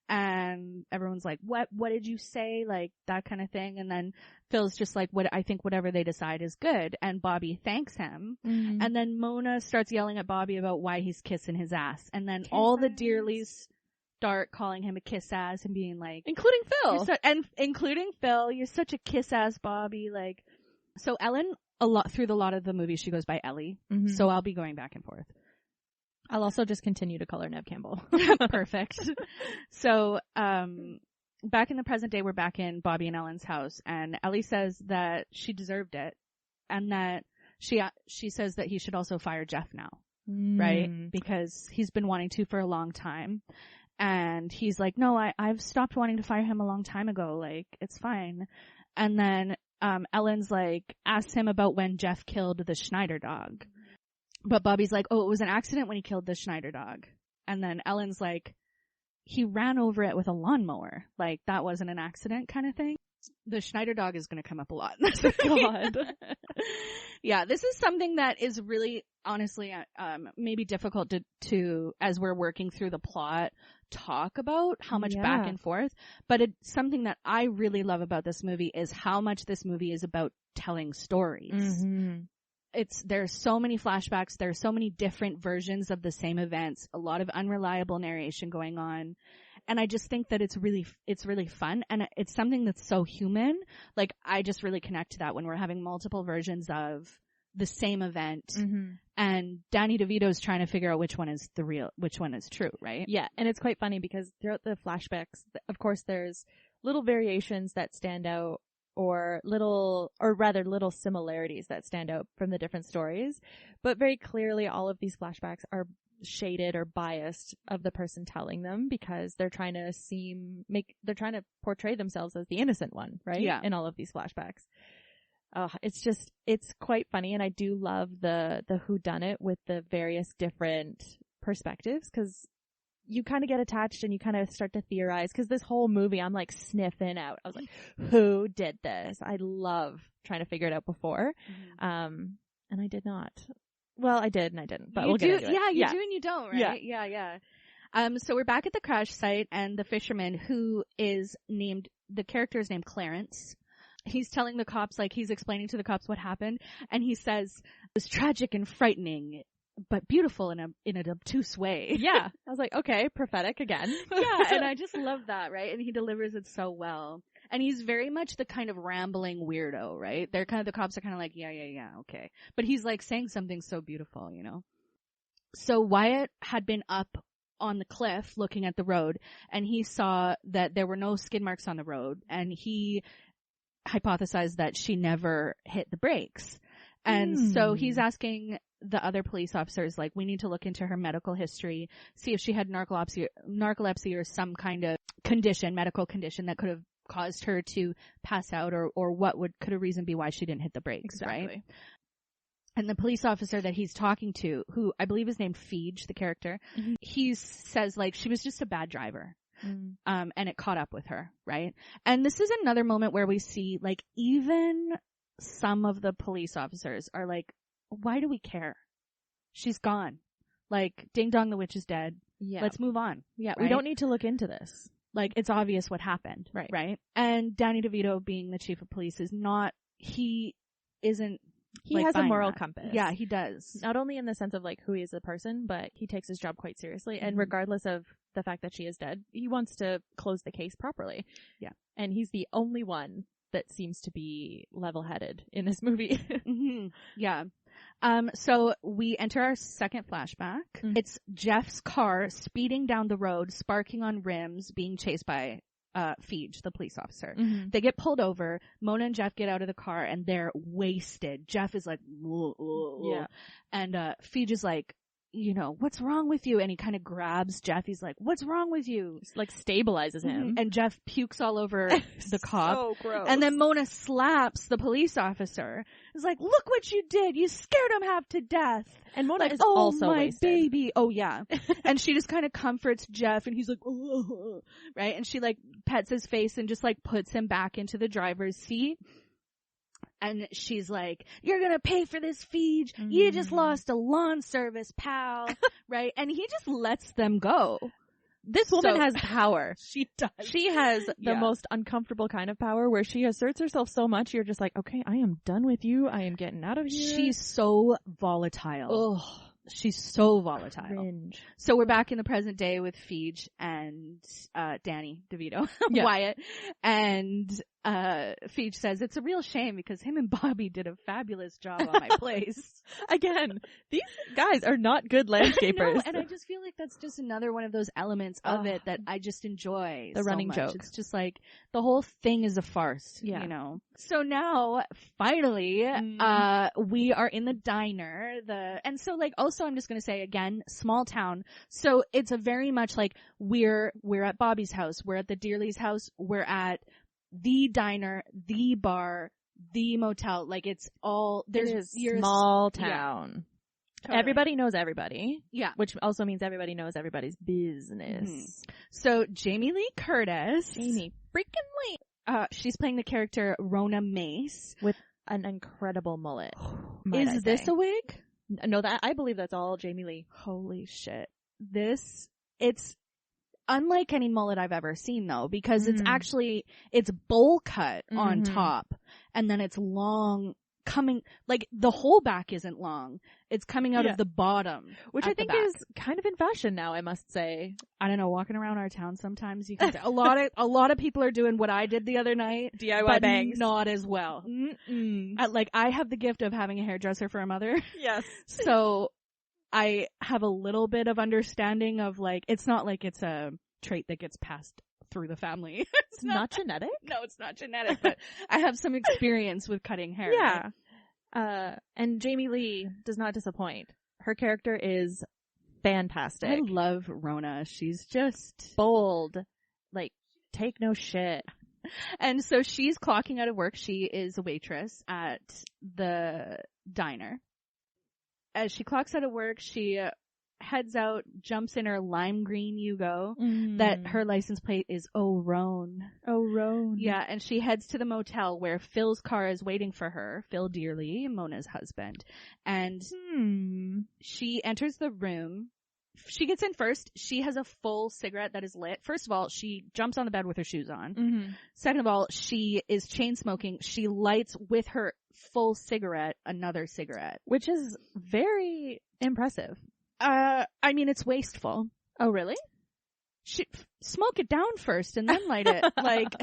and everyone's like, what did you say? Like that kind of thing. And then Phil's just like, I think whatever they decide is good. And Bobby thanks him. Mm-hmm. And then Mona starts yelling at Bobby about why he's kissing his ass. And then all the Dearleys start calling him a kiss ass and being like, including Phil, including Phil, you're such a kiss ass, Bobby. Like, so Ellen, through the lot of the movie, she goes by Ellie. Mm-hmm. So I'll be going back and forth. I'll also just continue to call her Nev Campbell. Perfect. So, back in the present day, we're back in Bobby and Ellen's house, and Ellie says that she deserved it, and that she says that he should also fire Jeff now, right? Because he's been wanting to for a long time. And he's like, no, I've stopped wanting to fire him a long time ago. Like, it's fine. And then, Ellen's like, asks him about when Jeff killed the Schneider dog. But Bobby's like, oh, it was an accident when he killed the Schneider dog. And then Ellen's like, he ran over it with a lawnmower. Like, that wasn't an accident kind of thing. The Schneider dog is going to come up a lot. God. Yeah, this is something that is really, honestly, maybe difficult to, as we're working through the plot, talk about how much back and forth. But it's something that I really love about this movie is how much this movie is about telling stories. Mm-hmm. There's so many flashbacks. There's so many different versions of the same events, a lot of unreliable narration going on. And I just think that it's really fun, and it's something that's so human. Like, I just really connect to that when we're having multiple versions of the same event, and Danny DeVito's trying to figure out which one is which one is true, right? Yeah, and it's quite funny because throughout the flashbacks, of course, there's little variations that stand out, or little similarities that stand out from the different stories, but very clearly all of these flashbacks are shaded or biased of the person telling them, because they're trying to portray themselves as the innocent one, right? Yeah. In all of these flashbacks. It's quite funny, and I do love the whodunit with the various different perspectives, because you kind of get attached and you kind of start to theorize, because this whole movie I'm like sniffing out. I was like, who did this? I love trying to figure it out before. And I did not. Well, I did and I didn't, but we'll get into it. Yeah, you do and you don't, right? Yeah. So we're back at the crash site, and the fisherman, who is the character is named Clarence. He's telling the cops, like, he's explaining to the cops what happened, and he says, it was tragic and frightening, but beautiful in an obtuse way. Yeah. I was like, okay, prophetic again. Yeah, and I just love that, right? And he delivers it so well. And he's very much the kind of rambling weirdo, right? The cops are kind of like, yeah, okay. But he's like saying something so beautiful, you know? So Wyatt had been up on the cliff looking at the road, and he saw that there were no skid marks on the road, and he hypothesized that she never hit the brakes. And so he's asking the other police officers, like, we need to look into her medical history, see if she had narcolepsy or some kind of medical condition that could have caused her to pass out, or what could a reason be why she didn't hit the brakes, exactly. Right? And the police officer that he's talking to, who I believe is named Feige, the character, he says, like, she was just a bad driver. And it caught up with her, right? And this is another moment where we see, like, even some of the police officers are like, why do we care? She's gone. Like, ding dong, the witch is dead. Yeah. Let's move on. Yeah, right? we don't need to look into this. Like, it's obvious what happened. Right. Right? And Danny DeVito, being the chief of police, he like, has a moral compass. Yeah, he does. Not only in the sense of, like, who he is as a person, but he takes his job quite seriously. And regardless of the fact that she is dead, he wants to close the case properly. Yeah. And he's the only one that seems to be level-headed in this movie. Yeah. So we enter our second flashback. It's Jeff's car speeding down the road, sparking on rims, being chased by Feige, the police officer. They get pulled over. Mona and Jeff get out of the car and they're wasted. Jeff is like, yeah. And Feige is like, you know, what's wrong with you? And he kind of grabs Jeff. He's like, what's wrong with you? Like, stabilizes him. And Jeff pukes all over the cop. So gross. And then Mona slaps the police officer. It's like, look what you did. You scared him half to death. And Mona like, is also my wasted. Baby. Oh, yeah. And she just kind of comforts Jeff and he's like, oh, right? And she like pets his face and just like puts him back into the driver's seat. And she's like, you're gonna pay for this, Feige. You just lost a lawn service, pal. Right? And he just lets them go. This woman has power. She does. She has the most uncomfortable kind of power where she asserts herself so much, you're just like, okay, I am done with you. I am getting out of here. She's so volatile. Ugh. She's so volatile. Cringe. So we're back in the present day with Feige and Danny DeVito, Wyatt, and Feige says it's a real shame because him and Bobby did a fabulous job on my place. Again, these guys are not good landscapers. No, and I just feel like that's just another one of those elements of it that I just enjoy. The running much. joke. It's just like the whole thing is a farce, you know. So now, finally, we are in the diner. And so like also I'm just gonna say again, small town. So it's a very much like we're at Bobby's house, we're at the Dearly's house, we're at the diner, the bar, the motel. Like it's all there's small town. Yeah. Totally. Everybody knows everybody. Yeah. Which also means everybody knows everybody's business. So Jamie Lee Curtis. Jamie freaking Lee. She's playing the character Rona Mace. With an incredible mullet. Is this a wig? No, I believe that's all Jamie Lee. Holy shit. It's unlike any mullet I've ever seen though, because it's bowl cut on top and then it's long coming, like the whole back isn't long. It's coming out of the bottom. Which I think is kind of in fashion now, I must say. I don't know, walking around our town sometimes you can a lot of people are doing what I did the other night. DIY but bangs. Not as well. Like I have the gift of having a hairdresser for a mother. Yes. So I have a little bit of understanding of like, it's not like it's a trait that gets passed through the family. It's not genetic? No, it's not genetic, but I have some experience with cutting hair. Yeah. Right? And Jamie Lee does not disappoint. Her character is fantastic. I love Rona. She's just bold. Like, take no shit. And so she's clocking out of work. She is a waitress at the diner. As she clocks out of work, she heads out, jumps in her lime green Yugo that her license plate is O'Roan. O'Roan. Yeah, and she heads to the motel where Phil's car is waiting for her, Phil Dearly, Mona's husband. And she enters the room. She gets in first. She has a full cigarette that is lit. First of all, she jumps on the bed with her shoes on. Second of all, she is chain smoking. She lights with her full cigarette another cigarette. Which is very impressive. I mean, it's wasteful. Oh, really? Smoke it down first and then light it. Like,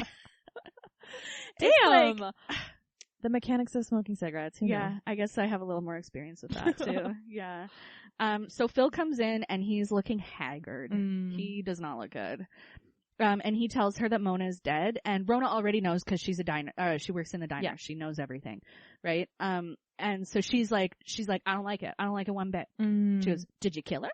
damn. Like, the mechanics of smoking cigarettes. Yeah, I guess I have a little more experience with that too. Yeah. So Phil comes in and he's looking haggard. He does not look good. And he tells her that Mona is dead, and Rona already knows because she's a diner. She works in the diner. Yeah. She knows everything, right? And so she's like, I don't like it. I don't like it one bit. She goes, did you kill her?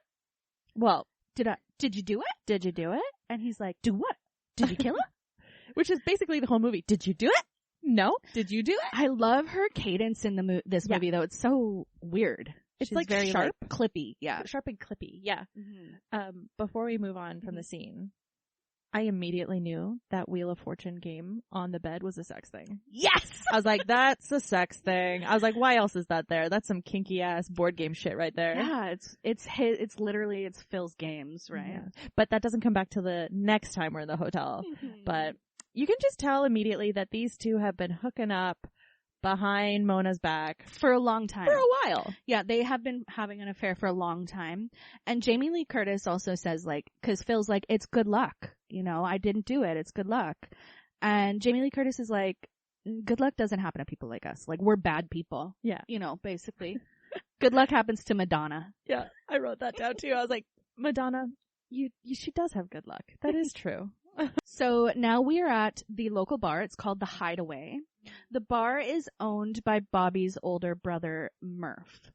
Well, did you do it? Did you do it? And he's like, do what? Did you kill her? Which is basically the whole movie. Did you do it? No? Did you do it? I love her cadence in the this movie, though. It's so weird. It's She's like very sharp. like, clippy. Yeah. Sharp and clippy. Yeah. Mm-hmm. Before we move on from the scene, I immediately knew that Wheel of Fortune game on the bed was a sex thing. Yes! I was like, that's a sex thing. I was like, why else is that there? That's some kinky ass board game shit right there. Yeah, it's Phil's games, right? Yeah. But that doesn't come back till the next time we're in the hotel. But you can just tell immediately that these two have been hooking up behind Mona's back for a long time. For a while. Yeah, they have been having an affair for a long time. And Jamie Lee Curtis also says, like, because Phil's like, it's good luck. You know, I didn't do it. It's good luck. And Jamie Lee Curtis is like, good luck doesn't happen to people like us. Like, we're bad people. Yeah. You know, basically. Good luck happens to Madonna. Yeah, I wrote that down too. I was like, Madonna, she does have good luck. That is true. So now we are at the local bar. It's called The Hideaway. The bar is owned by Bobby's older brother, Murph.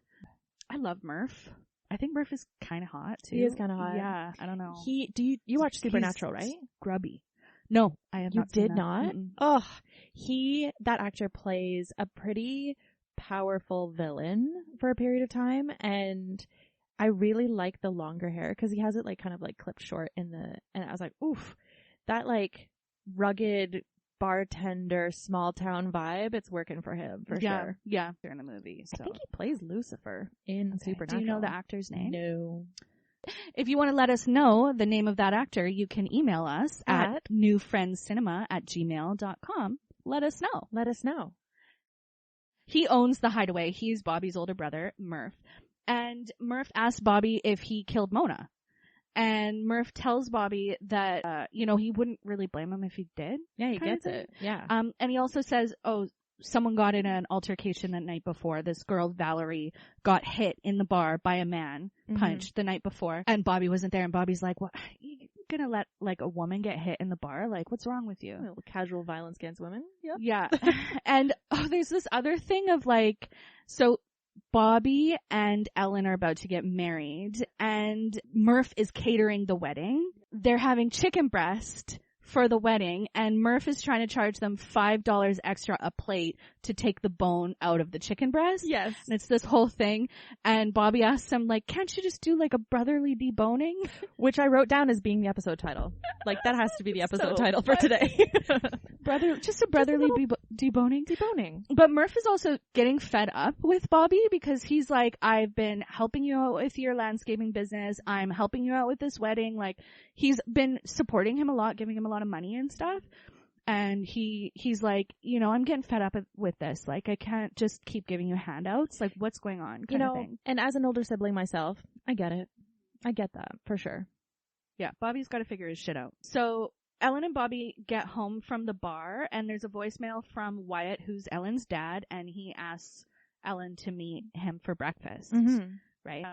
I love Murph. I think Murph is kind of hot too. He is kind of hot. Yeah, I don't know. You watch Supernatural, right? Grubby. No, I have not. You seen did that. not? Mm-mm. Oh, that actor plays a pretty powerful villain for a period of time, and I really like the longer hair because he has it like kind of like clipped short and I was like, oof, that like rugged bartender small town vibe, it's working for him for sure. Yeah, they're in the movie. So. I think he plays Lucifer in Supernatural. Do you know the actor's name? No. If you want to let us know the name of that actor, you can email us at newfriendscinema@gmail.com. Let us know. Let us know. He owns The Hideaway. He's Bobby's older brother, Murph. And Murph asked Bobby if he killed Mona. And Murph tells Bobby that, he wouldn't really blame him if he did. Yeah, he gets it. Yeah. And he also says, someone got in an altercation the night before. This girl, Valerie, got hit in the bar by a man, punched the night before. And Bobby wasn't there. And Bobby's like, what? You gonna let, like, a woman get hit in the bar? Like, what's wrong with you? Casual violence against women? Yep. Yeah. And, there's this other thing of, like, so Bobby and Ellen are about to get married, and Murph is catering the wedding. They're having chicken breast for the wedding, and Murph is trying to charge them $5 extra a plate to take the bone out of the chicken breast. Yes. And it's this whole thing. And Bobby asks him, like, can't you just do, like, a brotherly deboning? Which I wrote down as being the episode title. Like, that has to be the episode title for today. Just a brotherly deboning. Deboning. But Murph is also getting fed up with Bobby because he's like, I've been helping you out with your landscaping business. I'm helping you out with this wedding. Like, he's been supporting him a lot, giving him a lot of money and stuff. And he's like, I'm getting fed up with this. Like, I can't just keep giving you handouts. Like, what's going on? Kind of thing. And as an older sibling myself, I get it. I get that for sure. Yeah, Bobby's got to figure his shit out. So Ellen and Bobby get home from the bar, and there's a voicemail from Wyatt, who's Ellen's dad, and he asks Ellen to meet him for breakfast. Right?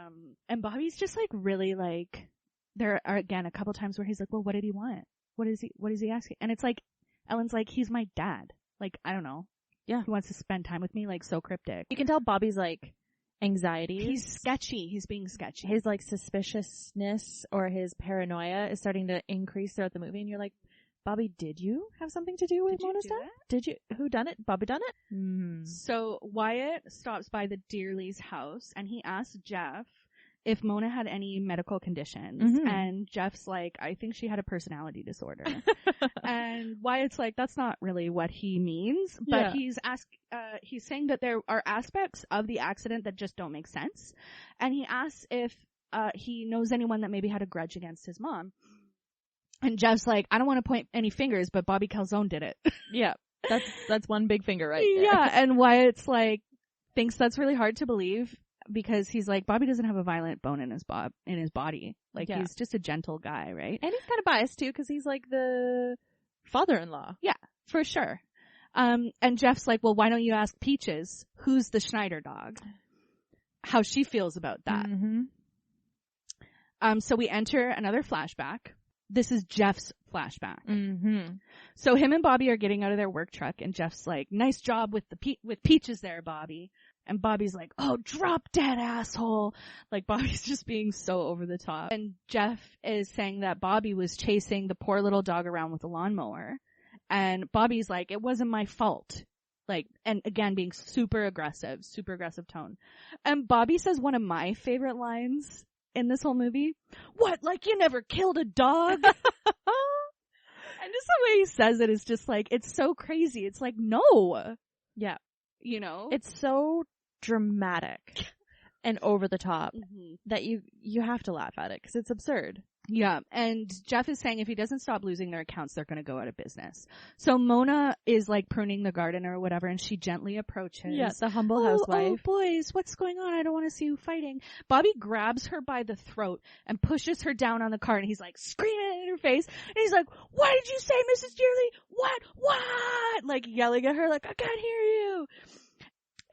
And Bobby's just like really like, there are again a couple times where he's like, well, what did he want? What is he asking? And it's like, Ellen's like, he's my dad. Like, I don't know. Yeah. He wants to spend time with me, like, so cryptic. You can tell Bobby's like anxiety. He's sketchy. He's being sketchy. His like suspiciousness or his paranoia is starting to increase throughout the movie, and you're like, Bobby, did you have something to do with Mona's death? Did you? Who done it? Bobby done it? So Wyatt stops by the Dearly's house, and he asks Jeff if Mona had any medical conditions. And Jeff's like, I think she had a personality disorder. And Wyatt's like, that's not really what he means. But he's saying that there are aspects of the accident that just don't make sense. And he asks if he knows anyone that maybe had a grudge against his mom. And Jeff's like, I don't want to point any fingers, but Bobby Calzone did it. Yeah. That's one big finger right there. Yeah. And Wyatt's like, thinks that's really hard to believe. Because he's like, Bobby doesn't have a violent bone in his body. Like, he's just a gentle guy, right? And he's kind of biased, too, because he's like the father-in-law. Yeah, for sure. And Jeff's like, well, why don't you ask Peaches, who's the Schneider dog, how she feels about that? So we enter another flashback. This is Jeff's flashback. So him and Bobby are getting out of their work truck, and Jeff's like, nice job with Peaches there, Bobby. And Bobby's like, oh, drop dead, asshole. Like, Bobby's just being so over the top. And Jeff is saying that Bobby was chasing the poor little dog around with a lawnmower. And Bobby's like, it wasn't my fault. Like, and again, being super aggressive tone. And Bobby says one of my favorite lines in this whole movie. What? Like you never killed a dog? And just the way he says it is just like, it's so crazy. It's like, no. Yeah. You know? It's so dramatic and over the top that you have to laugh at it because it's absurd. Yeah, and Jeff is saying if he doesn't stop losing their accounts, they're going to go out of business. So Mona is like pruning the garden or whatever, and she gently approaches. Yeah, the humble housewife. Oh, boys, what's going on? I don't want to see you fighting. Bobby grabs her by the throat and pushes her down on the cart, and he's like screaming in her face. And he's like, what did you say, Mrs. Dearly? What? Like yelling at her like, I can't hear you.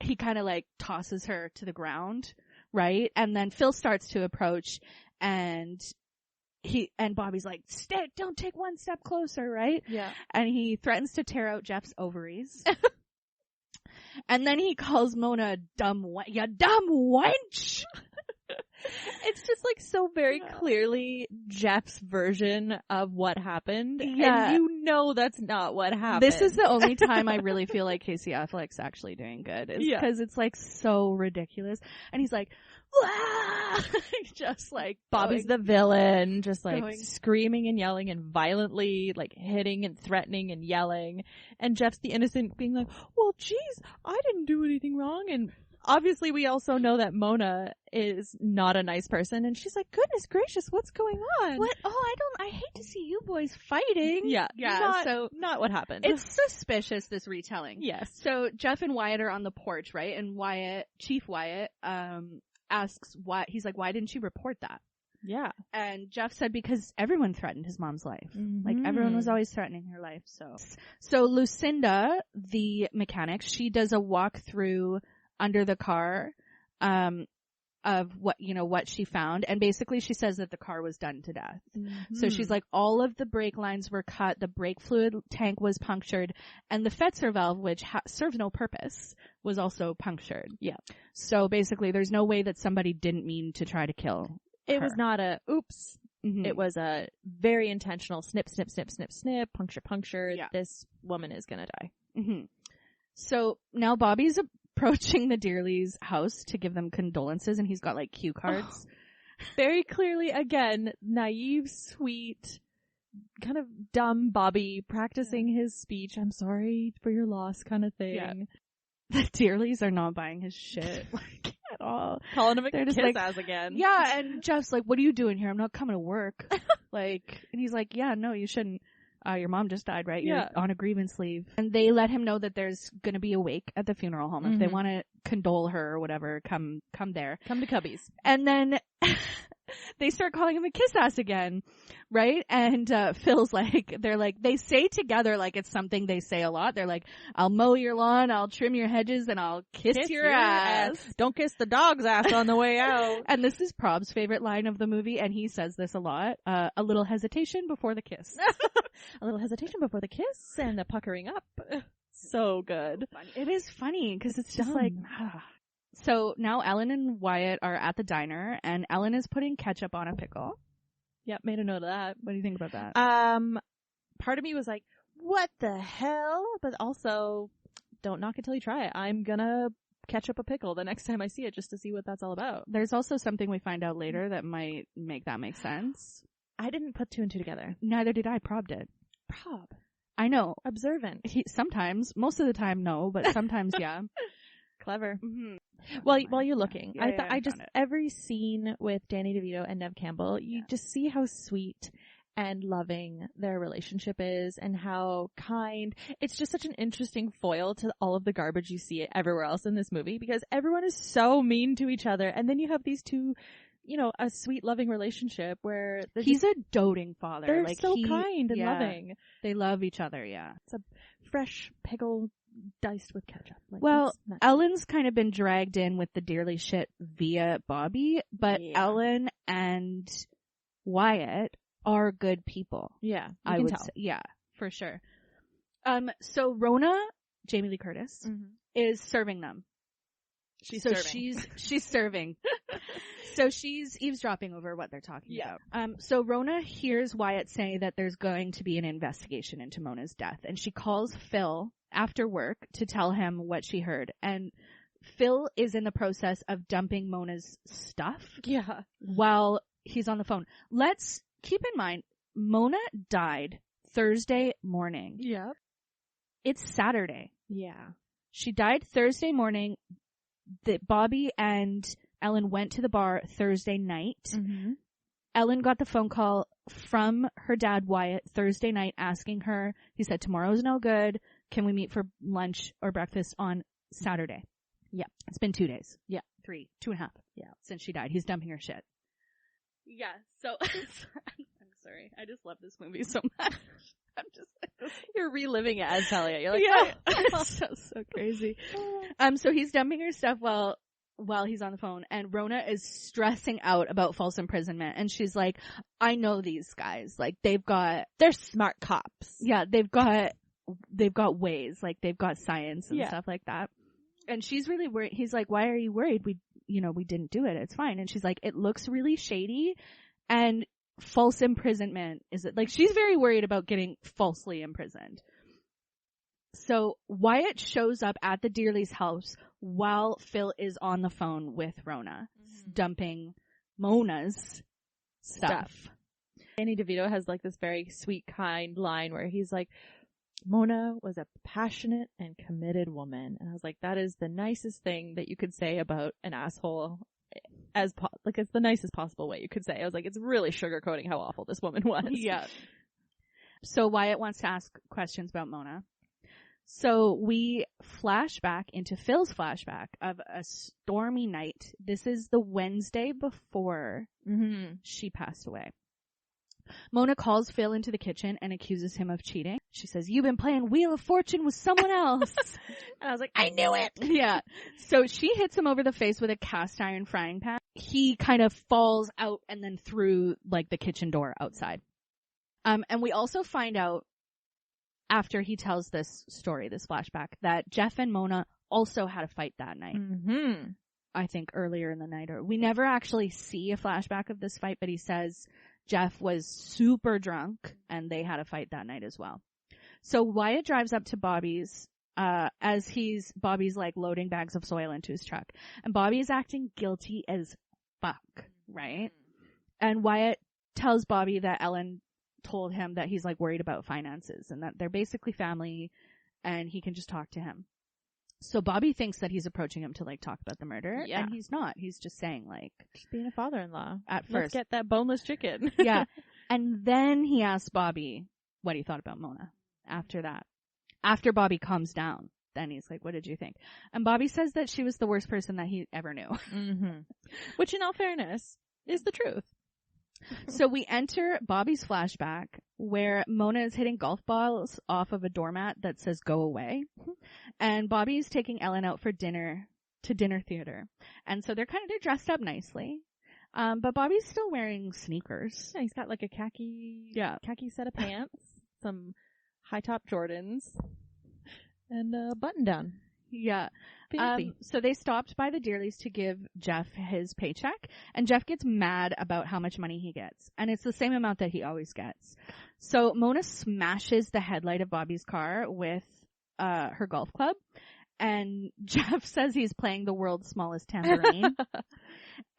He kind of like tosses her to the ground, right? And then Phil starts to approach, and Bobby's like, don't take one step closer, right? Yeah. And he threatens to tear out Jeff's ovaries. And then he calls Mona a dumb wench. It's just like so very clearly Jeff's version of what happened. Yeah. And you know that's not what happened. This is the only time I really feel like Casey Affleck's actually doing good. Because it's like so ridiculous. And he's like, just like Bobby's the villain, just like screaming and yelling and violently like hitting and threatening and yelling. And Jeff's the innocent being like, well, geez, I didn't do anything wrong. And obviously we also know that Mona is not a nice person. And she's like, goodness gracious, what's going on? What? Oh, I hate to see you boys fighting. Yeah. Not what happened. It's suspicious, this retelling. Yes. So Jeff and Wyatt are on the porch, right? And Chief Wyatt, asks why. He's like, why didn't you report that? Yeah. And Jeff said because everyone threatened his mom's life. Like everyone was always threatening her life. So Lucinda, the mechanic, she does a walk through under the car of what she found, and basically she says that the car was done to death. So she's like, all of the brake lines were cut, the brake fluid tank was punctured, and the Fetzer valve, which serves no purpose, was also punctured. Yeah. So basically there's no way that somebody didn't mean to try to kill it her. Was not a oops. It was a very intentional snip, puncture. Yeah. This woman is gonna die. So now Bobby's approaching the Dearlys' house to give them condolences, and he's got like cue cards. Very clearly, again, naive, sweet, kind of dumb Bobby practicing his speech. I'm sorry for your loss kind of thing. Yeah. The Dearlys are not buying his shit like at all. Calling him a kiss-ass again. Yeah, and Jeff's like, what are you doing here? I'm not coming to work. Like, and he's like, yeah, no, you shouldn't. Your mom just died, right? You're on a grievance leave. And they let him know that there's going to be a wake at the funeral home. If they want to condole her or whatever, come there. Come to Cubby's. And then they start calling him a kiss ass again, right? And Phil's like, they say together like it's something they say a lot. They're like, I'll mow your lawn, I'll trim your hedges, and I'll kiss your ass. Don't kiss the dog's ass on the way out. And this is Prob's favorite line of the movie, and he says this a lot. A little hesitation before the kiss. A little hesitation before the kiss and the puckering up. So good. It is funny because it's just like, So now Ellen and Wyatt are at the diner, and Ellen is putting ketchup on a pickle. Yep, made a note of that. What do you think about that? Part of me was like, what the hell? But also, don't knock it till you try it. I'm gonna ketchup a pickle the next time I see it just to see what that's all about. There's also something we find out later that might make that make sense. I didn't put two and two together. Neither did I. Prob did. Prob. I know. Observant. Sometimes. Most of the time, no, but sometimes, yeah. Clever. While you're looking, I just every scene with Danny DeVito and Neve Campbell, you just see how sweet and loving their relationship is and how kind. It's just such an interesting foil to all of the garbage you see everywhere else in this movie because everyone is so mean to each other, and then you have these two, a sweet, loving relationship where he's a doting father. They're so kind and loving. They love each other. Yeah, it's a fresh pickle diced with ketchup. Ellen's kind of been dragged in with the Dearly shit via Bobby, but Ellen and Wyatt are good people. Yeah, I would say. Yeah, for sure. So Rona, Jamie Lee Curtis, is serving them. She's serving. So she's eavesdropping over what they're talking about. So Rona hears Wyatt say that there's going to be an investigation into Mona's death, and she calls Phil after work to tell him what she heard. And Phil is in the process of dumping Mona's stuff. Yeah. While he's on the phone. Let's keep in mind, Mona died Thursday morning. Yep. It's Saturday. Yeah. She died Thursday morning. Bobby and Ellen went to the bar Thursday night. Mm-hmm. Ellen got the phone call from her dad, Wyatt, Thursday night asking her, he said, tomorrow's no good. Can we meet for lunch or breakfast on Saturday? Yeah. It's been 2 days. Yeah. 2.5. Yeah. Since she died. He's dumping her shit. Yeah. So, I'm sorry. I just love this movie so much. I'm just, you're reliving it as Talia. You're like, yeah. It's so crazy. So he's dumping her stuff while he's on the phone, and Rona is stressing out about false imprisonment, and she's like, I know these guys. Like, they're smart cops. Yeah, they've got ways, like they've got science and stuff like that. And she's really worried. He's like, why are you worried? We didn't do it. It's fine. And she's like, it looks really shady, and false imprisonment is it? Like, she's very worried about getting falsely imprisoned. So Wyatt shows up at the Dearly's house while Phil is on the phone with Rona, dumping Mona's stuff. Danny DeVito has like this very sweet, kind line where he's like, Mona was a passionate and committed woman. And I was like, that is the nicest thing that you could say about an asshole. It's the nicest possible way you could say. I was like, it's really sugarcoating how awful this woman was. Yeah. So Wyatt wants to ask questions about Mona. So we flash back into Phil's flashback of a stormy night. This is the Wednesday before she passed away. Mona calls Phil into the kitchen and accuses him of cheating. She says, you've been playing Wheel of Fortune with someone else. And I was like, I knew it. Yeah. So she hits him over the face with a cast iron frying pan. He kind of falls out and then through like the kitchen door outside. And we also find out after he tells this story, this flashback, that Jeff and Mona also had a fight that night. Mm-hmm. I think earlier in the night. Or we never actually see a flashback of this fight, but he says Jeff was super drunk and they had a fight that night as well. So Wyatt drives up to Bobby's Bobby's like loading bags of soil into his truck. And Bobby is acting guilty as fuck, right? And Wyatt tells Bobby that Ellen told him that he's like worried about finances and that they're basically family and he can just talk to him. So Bobby thinks that he's approaching him to like talk about the murder, and he's not. He's just saying like, just being a father-in-law. At first, let's get that boneless chicken. Yeah. And then he asks Bobby what he thought about Mona after that. After Bobby calms down, then he's like, what did you think? And Bobby says that she was the worst person that he ever knew. Mm-hmm. Which in all fairness is the truth. So we enter Bobby's flashback where Mona is hitting golf balls off of a doormat that says go away. And Bobby's taking Ellen out for dinner to dinner theater. And so they're dressed up nicely. But Bobby's still wearing sneakers. Yeah, he's got like a khaki set of pants, some high top Jordans, and a button down. Yeah. So they stopped by the Dearlys to give Jeff his paycheck, and Jeff gets mad about how much money he gets, and it's the same amount that he always gets. So Mona smashes the headlight of Bobby's car with her golf club, and Jeff says he's playing the world's smallest tambourine.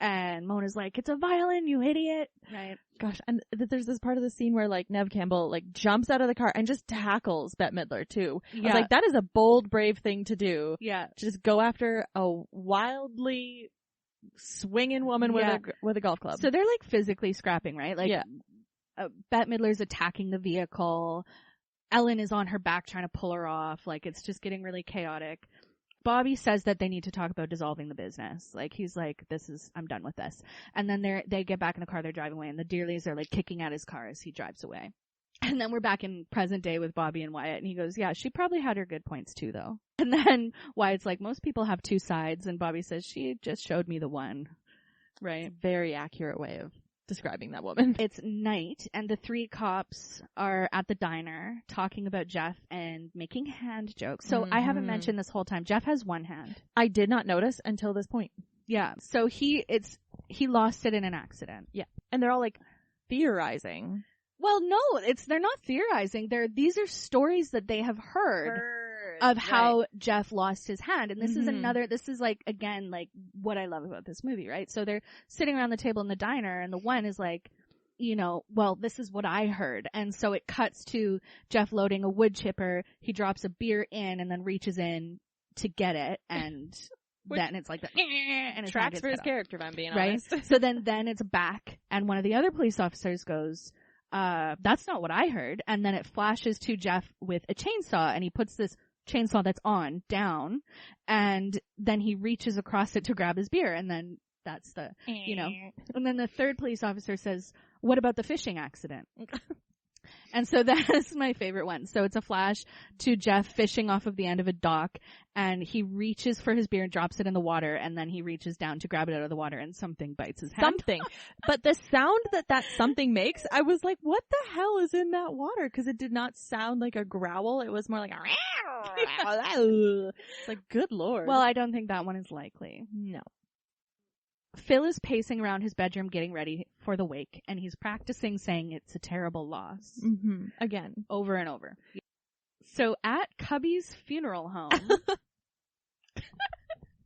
And Mona's like, it's a violin, you idiot. Right. Gosh, and there's this part of the scene where like Nev Campbell like jumps out of the car and just tackles Bette Midler too. Yeah. I was like, that is a bold, brave thing to do. Yeah. Just go after a wildly swinging woman with a golf club. So they're like physically scrapping, right? Like, Bette Midler's attacking the vehicle. Ellen is on her back trying to pull her off. Like, it's just getting really chaotic. Bobby says that they need to talk about dissolving the business. Like, he's like, I'm done with this. And then they get back in the car, they're driving away, and the Dearlys are like kicking at his car as he drives away. And then we're back in present day with Bobby and Wyatt, and he goes, yeah, she probably had her good points too, though. And then Wyatt's like, most people have two sides, and Bobby says, she just showed me the one. Right? It's a very accurate way of describing that woman. It's night, and the three cops are at the diner talking about Jeff and making hand jokes. So I haven't mentioned this whole time. Jeff has one hand. I did not notice until this point. Yeah. So he lost it in an accident. Yeah. And they're all like theorizing. Well, no, they're not theorizing. These are stories that they have heard. of how Jeff lost his hand. And this is this is like, again, like what I love about this movie, right? So they're sitting around the table in the diner and the one is like, you know, well, this is what I heard. And so it cuts to Jeff loading a wood chipper. He drops a beer in and then reaches in to get it. And then it's like, and it tracks for his character, if I'm being honest. Right? So then it's back. And one of the other police officers goes, that's not what I heard. And then it flashes to Jeff with a chainsaw and he puts this chainsaw that's on down. And then he reaches across it to grab his beer. And then that's the, you know, and then the third police officer says, what about the fishing accident? And so that's my favorite one. So it's a flash to Jeff fishing off of the end of a dock and he reaches for his beer and drops it in the water and then he reaches down to grab it out of the water and something bites his hand. Something. But the sound that something makes, I was like, what the hell is in that water? Because it did not sound like a growl. It was more like it's like, good Lord. Well, I don't think that one is likely. No. Phil is pacing around his bedroom getting ready for the wake, and he's practicing saying it's a terrible loss. Mm-hmm. Again. Over and over. So at Cubby's funeral home...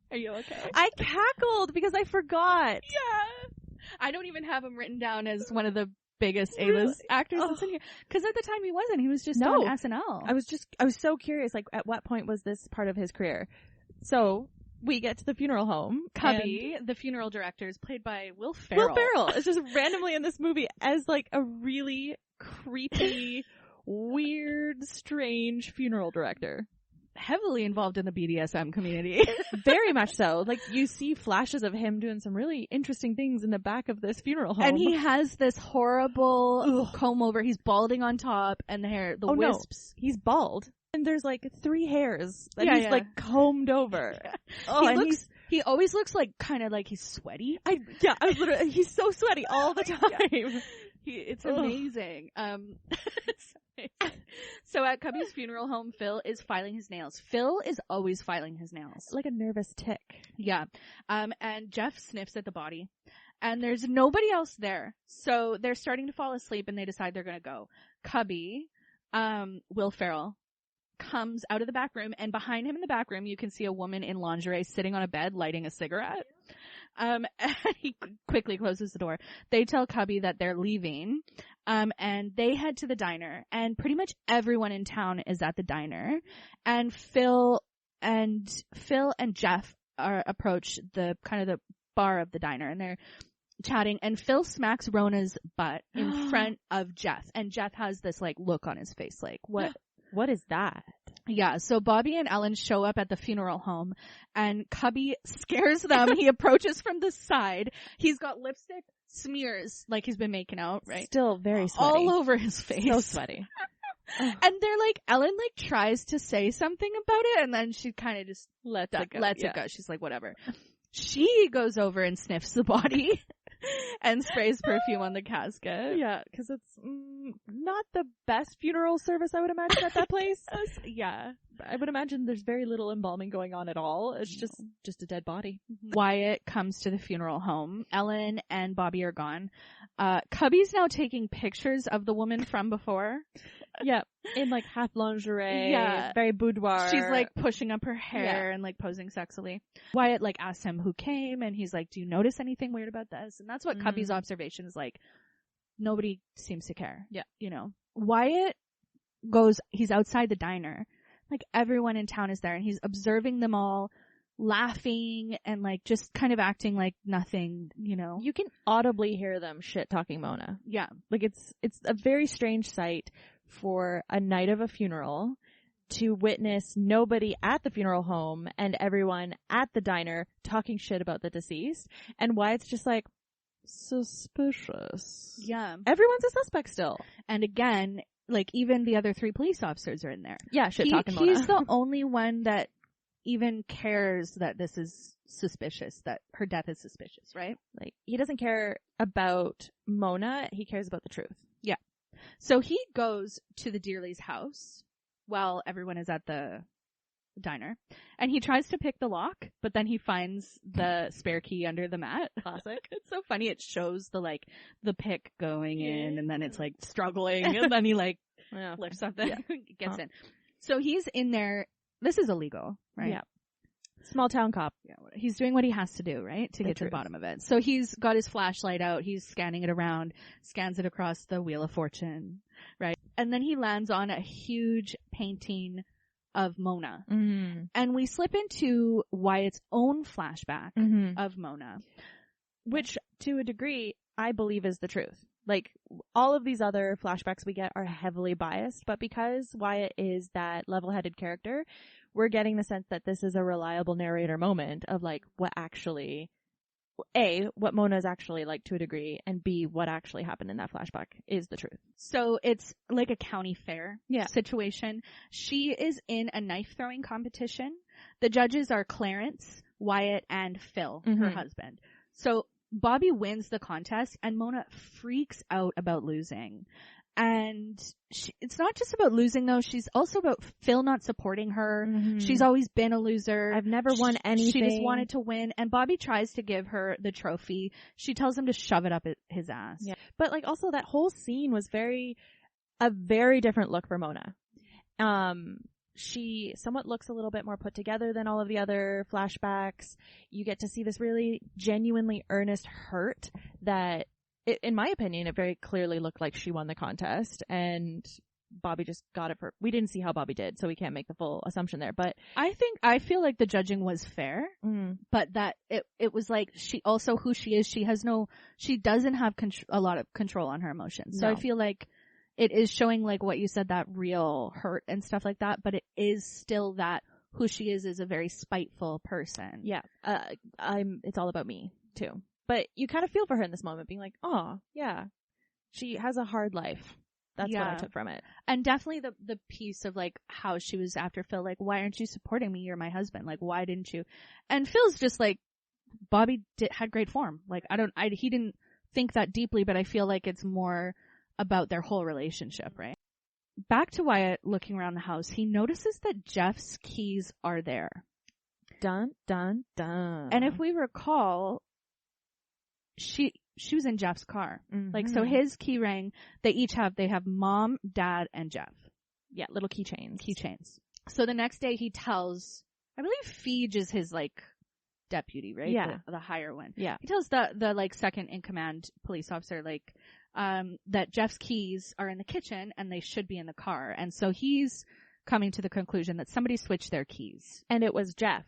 Are you okay? I cackled because I forgot. Yeah. I don't even have him written down as one of the biggest A-list actors that's in here. Because at the time he wasn't. He was just on SNL. I was so curious, like, at what point was this part of his career? So... we get to the funeral home. Cubby, the funeral director, is played by Will Ferrell. Will Ferrell is just randomly in this movie as like a really creepy, weird, strange funeral director. Heavily involved in the BDSM community. Very much so. Like, you see flashes of him doing some really interesting things in the back of this funeral home. And he has this horrible comb over. He's balding on top and the hair, the wisps. No. He's bald. And there's like 3 hairs that he's like combed over. Yeah. Oh, he always looks like kind of like he's sweaty. He's so sweaty all the time. It's amazing. So at Cubby's funeral home, Phil is filing his nails. Phil is always filing his nails. Like a nervous tick. Yeah. And Jeff sniffs at the body. And there's nobody else there. So they're starting to fall asleep and they decide they're going to go. Cubby, Will Ferrell, comes out of the back room, and behind him in the back room you can see a woman in lingerie sitting on a bed lighting a cigarette. And he quickly closes the door. They tell Cubby that they're leaving, and they head to the diner, and pretty much everyone in town is at the diner, and Phil and Jeff approach the kind of the bar of the diner, and they're chatting, and Phil smacks Rona's butt in front of Jeff, and Jeff has this like look on his face like, what is that? Yeah, so Bobby and Ellen show up at the funeral home, and Cubby scares them. He approaches from the side. He's got lipstick smears, like he's been making out, right? Still very sweaty. All over his face. So sweaty. And they're like, Ellen like tries to say something about it, and then she kind of just lets it go. She's like, whatever. She goes over and sniffs the body and sprays perfume on the casket. Yeah, because it's not the best funeral service, I would imagine, at that place. Yeah. I would imagine there's very little embalming going on at all. It's just a dead body. Wyatt comes to the funeral home. Ellen and Bobby are gone. Cubby's now taking pictures of the woman from before. Yeah, in like half lingerie. Yeah, very boudoir. She's like pushing up her hair and like posing sexily. Wyatt like asks him who came, and he's like, "Do you notice anything weird about this?" And that's what Cubby's observation is like. Nobody seems to care. Yeah, you know. Wyatt goes. He's outside the diner. Like everyone in town is there, and he's observing them all, laughing and like just kind of acting like nothing. You know, you can audibly hear them shit talking Mona. Yeah, like it's a very strange sight for a night of a funeral to witness nobody at the funeral home and everyone at the diner talking shit about the deceased, and why it's just like suspicious. Yeah. Everyone's a suspect still. And again, like even the other 3 police officers are in there. Yeah, shit talking Mona. He's the only one that even cares that this is suspicious, that her death is suspicious, right? Like, he doesn't care about Mona, he cares about the truth. Yeah. So he goes to the Dearly's house while everyone is at the diner, and he tries to pick the lock, but then he finds the spare key under the mat. Classic. It's so funny. It shows the pick going in, and then it's like struggling, and then he like lifts something, gets in. So he's in there. this is illegal, right? Yeah. Small town cop. Yeah. He's doing what he has to do, right? To get to the bottom of it. So he's got his flashlight out. He's scanning it around, scans it across the Wheel of Fortune, right? And then he lands on a huge painting of Mona. Mm-hmm. And we slip into Wyatt's own flashback of Mona. Which, to a degree, I believe is the truth. Like, all of these other flashbacks we get are heavily biased, but because Wyatt is that level-headed character, we're getting the sense that this is a reliable narrator moment of, like, what actually, A, what Mona is actually like to a degree, and B, what actually happened in that flashback is the truth. So it's like a county fair situation. She is in a knife-throwing competition. The judges are Clarence, Wyatt, and Phil, her husband. So Bobby wins the contest, and Mona freaks out about losing. And it's not just about losing, though. She's also about Phil not supporting her. She's always been a loser. I've never won anything. She just wanted to win. And Bobby tries to give her the trophy. She tells him to shove it up his ass. Yeah. But, like, also that whole scene was a very different look for Mona. She somewhat looks a little bit more put together than all of the other flashbacks. You get to see this really genuinely earnest hurt that, in my opinion, it very clearly looked like she won the contest, and Bobby just got it we didn't see how Bobby did, so we can't make the full assumption there. But I feel like the judging was fair, but that it was like she also who she is. She doesn't have a lot of control on her emotions. So I feel like it is showing, like what you said, that real hurt and stuff like that, but it is still that who she is a very spiteful person. Yeah. It's all about me too. But you kind of feel for her in this moment, being like, oh, yeah, she has a hard life. That's what I took from it. And definitely the piece of, like, how she was after Phil, like, why aren't you supporting me? You're my husband. Like, why didn't you? And Phil's just like, Bobby had great form. Like, he didn't think that deeply, but I feel like it's more about their whole relationship, right? Back to Wyatt looking around the house, he notices that Jeff's keys are there. Dun, dun, dun. And if we recall, she was in Jeff's car. Like, so his key ring, they have mom, dad, and Jeff. Yeah, little keychains. So the next day he tells, I believe Feige is his, like, deputy, right? Yeah. The higher one. Yeah. He tells the like second in command police officer, like, that Jeff's keys are in the kitchen and they should be in the car. And so he's coming to the conclusion that somebody switched their keys. And it was Jeff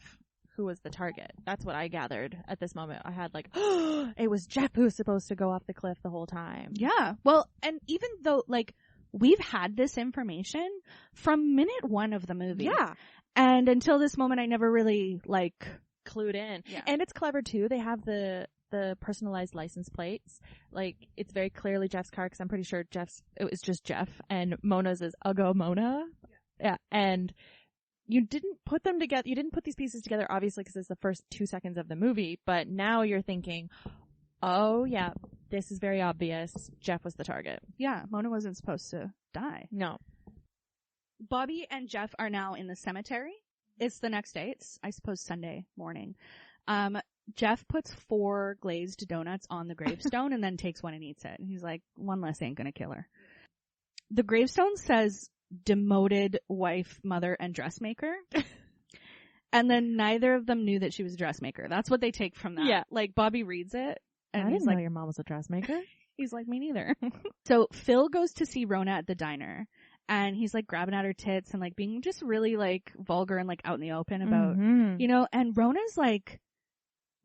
who was the target. That's what I gathered at this moment. I had like, oh, it was Jeff who was supposed to go off the cliff the whole time. Yeah. Well, and even though, like, we've had this information from minute one of the movie. Yeah. And until this moment, I never really, like, clued in. Yeah. And it's clever too. They have the personalized license plates. Like, it's very clearly Jeff's car, because I'm pretty sure it was just Jeff, and Mona's is Uggo Mona. Yeah. And you didn't put them together. You didn't put these pieces together, obviously, because it's the first 2 seconds of the movie. But now you're thinking, oh yeah, this is very obvious. Jeff was the target. Yeah. Mona wasn't supposed to die. No. Bobby and Jeff are now in the cemetery. It's the next day. It's, I suppose, Sunday morning. Jeff puts 4 glazed donuts on the gravestone and then takes one and eats it. And he's like, one less ain't gonna kill her. The gravestone says demoted wife, mother, and dressmaker. And then neither of them knew that she was a dressmaker. That's what they take from that. Yeah. Like, Bobby reads it. And I he's didn't like, know your mom was a dressmaker. He's like, me neither. So Phil goes to see Rona at the diner. And he's like grabbing at her tits and like being just really like vulgar and like out in the open about, you know, and Rona's like,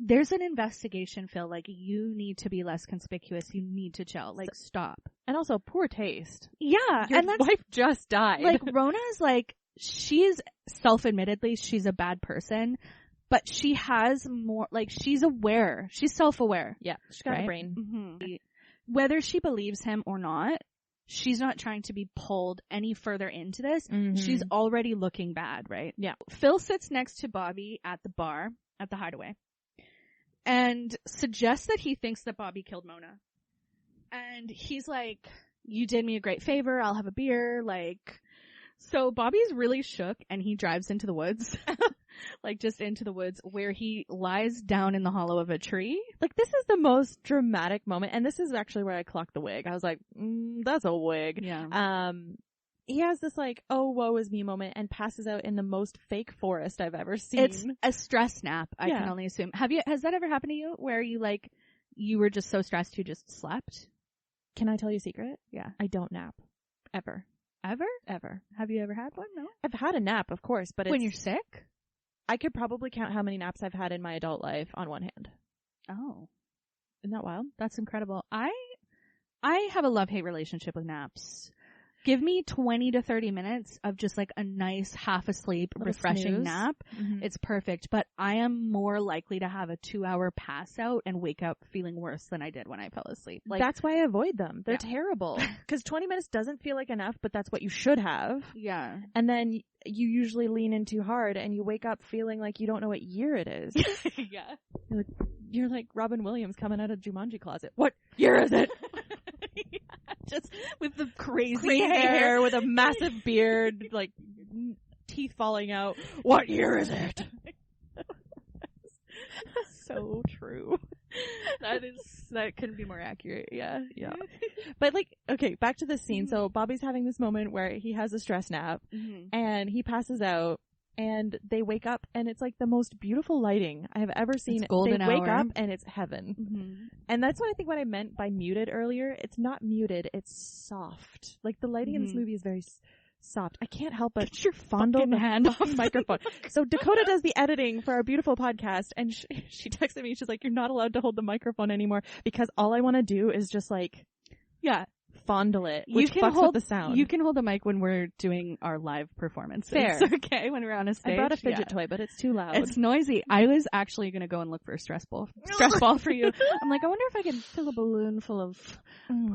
there's an investigation, Phil. Like, you need to be less conspicuous. You need to chill. Like, stop. And also, poor taste. Yeah. Your and that's, wife just died. Like, Rona's like, she's self-admittedly, she's a bad person, but she has more, like, she's aware. She's self-aware. Yeah. She's got a brain. Mm-hmm. Whether she believes him or not, she's not trying to be pulled any further into this. She's already looking bad, right? Yeah. Phil sits next to Bobby at the bar, at the Hideaway, and suggests that he thinks that Bobby killed Mona. And he's like, you did me a great favor. I'll have a beer. Like, so Bobby's really shook and he drives into the woods, like just into the woods, where he lies down in the hollow of a tree. Like, this is the most dramatic moment. And this is actually where I clocked the wig. I was like, that's a wig. Yeah. he has this like, oh, woe is me moment and passes out in the most fake forest I've ever seen. It's a stress nap, I can only assume. Has that ever happened to you where you were just so stressed you just slept? Can I tell you a secret? Yeah. I don't nap. Ever. Ever? Ever. Have you ever had one? No? I've had a nap, of course, but when you're sick? I could probably count how many naps I've had in my adult life on one hand. Oh. Isn't that wild? That's incredible. I have a love-hate relationship with naps. Give me 20 to 30 minutes of just like a nice half asleep, refreshing snooze. nap. Mm-hmm. It's perfect. But I am more likely to have a 2-hour pass out and wake up feeling worse than I did when I fell asleep. Like, that's why I avoid them. They're terrible. Because 20 minutes doesn't feel like enough, but that's what you should have. Yeah. And then you usually lean in too hard and you wake up feeling like you don't know what year it is. Yeah. You're like Robin Williams coming out of Jumanji closet. What year is it? Just with the crazy hair with a massive beard, like teeth falling out. What year is it? So true. That couldn't be more accurate. Yeah. But like, okay, back to this scene. So Bobby's having this moment where he has a stress nap and he passes out and they wake up and it's like the most beautiful lighting I have ever seen. It's golden they hour. wake up and it's heaven. And that's what I think what I meant by muted earlier. It's not muted. It's soft. Like the lighting in this movie is very soft. I can't help but fondle the hand off the microphone. So Dakota does the editing for our beautiful podcast and she texted me. She's like, you're not allowed to hold the microphone anymore because all I want to do is just like, fondle it, which fucks with the sound. You can hold the mic when we're doing our live performances. Fair. Okay, when we're on a stage. I brought a fidget toy, but it's too loud. It's noisy. I was actually going to go and look for a stress ball for you. I'm like, I wonder if I can fill a balloon full of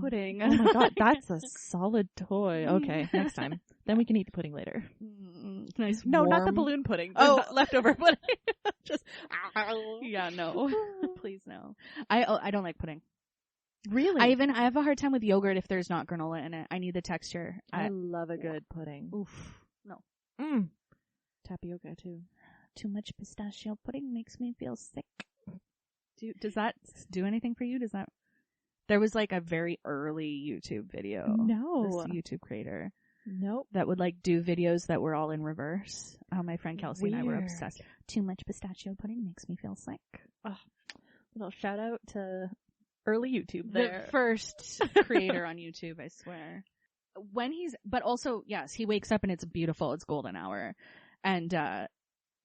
pudding. Oh my god, that's a solid toy. Okay, next time. Then we can eat the pudding later. Nice. No, warm. not the balloon pudding. Oh, leftover pudding. Just. Yeah, no. Please no. I don't like pudding. Really? I have a hard time with yogurt if there's not granola in it. I need the texture. I love a good pudding. Oof. No. Tapioca too. Too much pistachio pudding makes me feel sick. Does that do anything for you? There was like a very early YouTube video. No. This YouTube creator. Nope. That would like do videos that were all in reverse. My friend Kelsey Weird. and I were obsessed. Too much pistachio pudding makes me feel sick. Oh, little shout out to early YouTube there. The first creator on YouTube, I swear. But also, yes, he wakes up and it's beautiful. It's golden hour. And,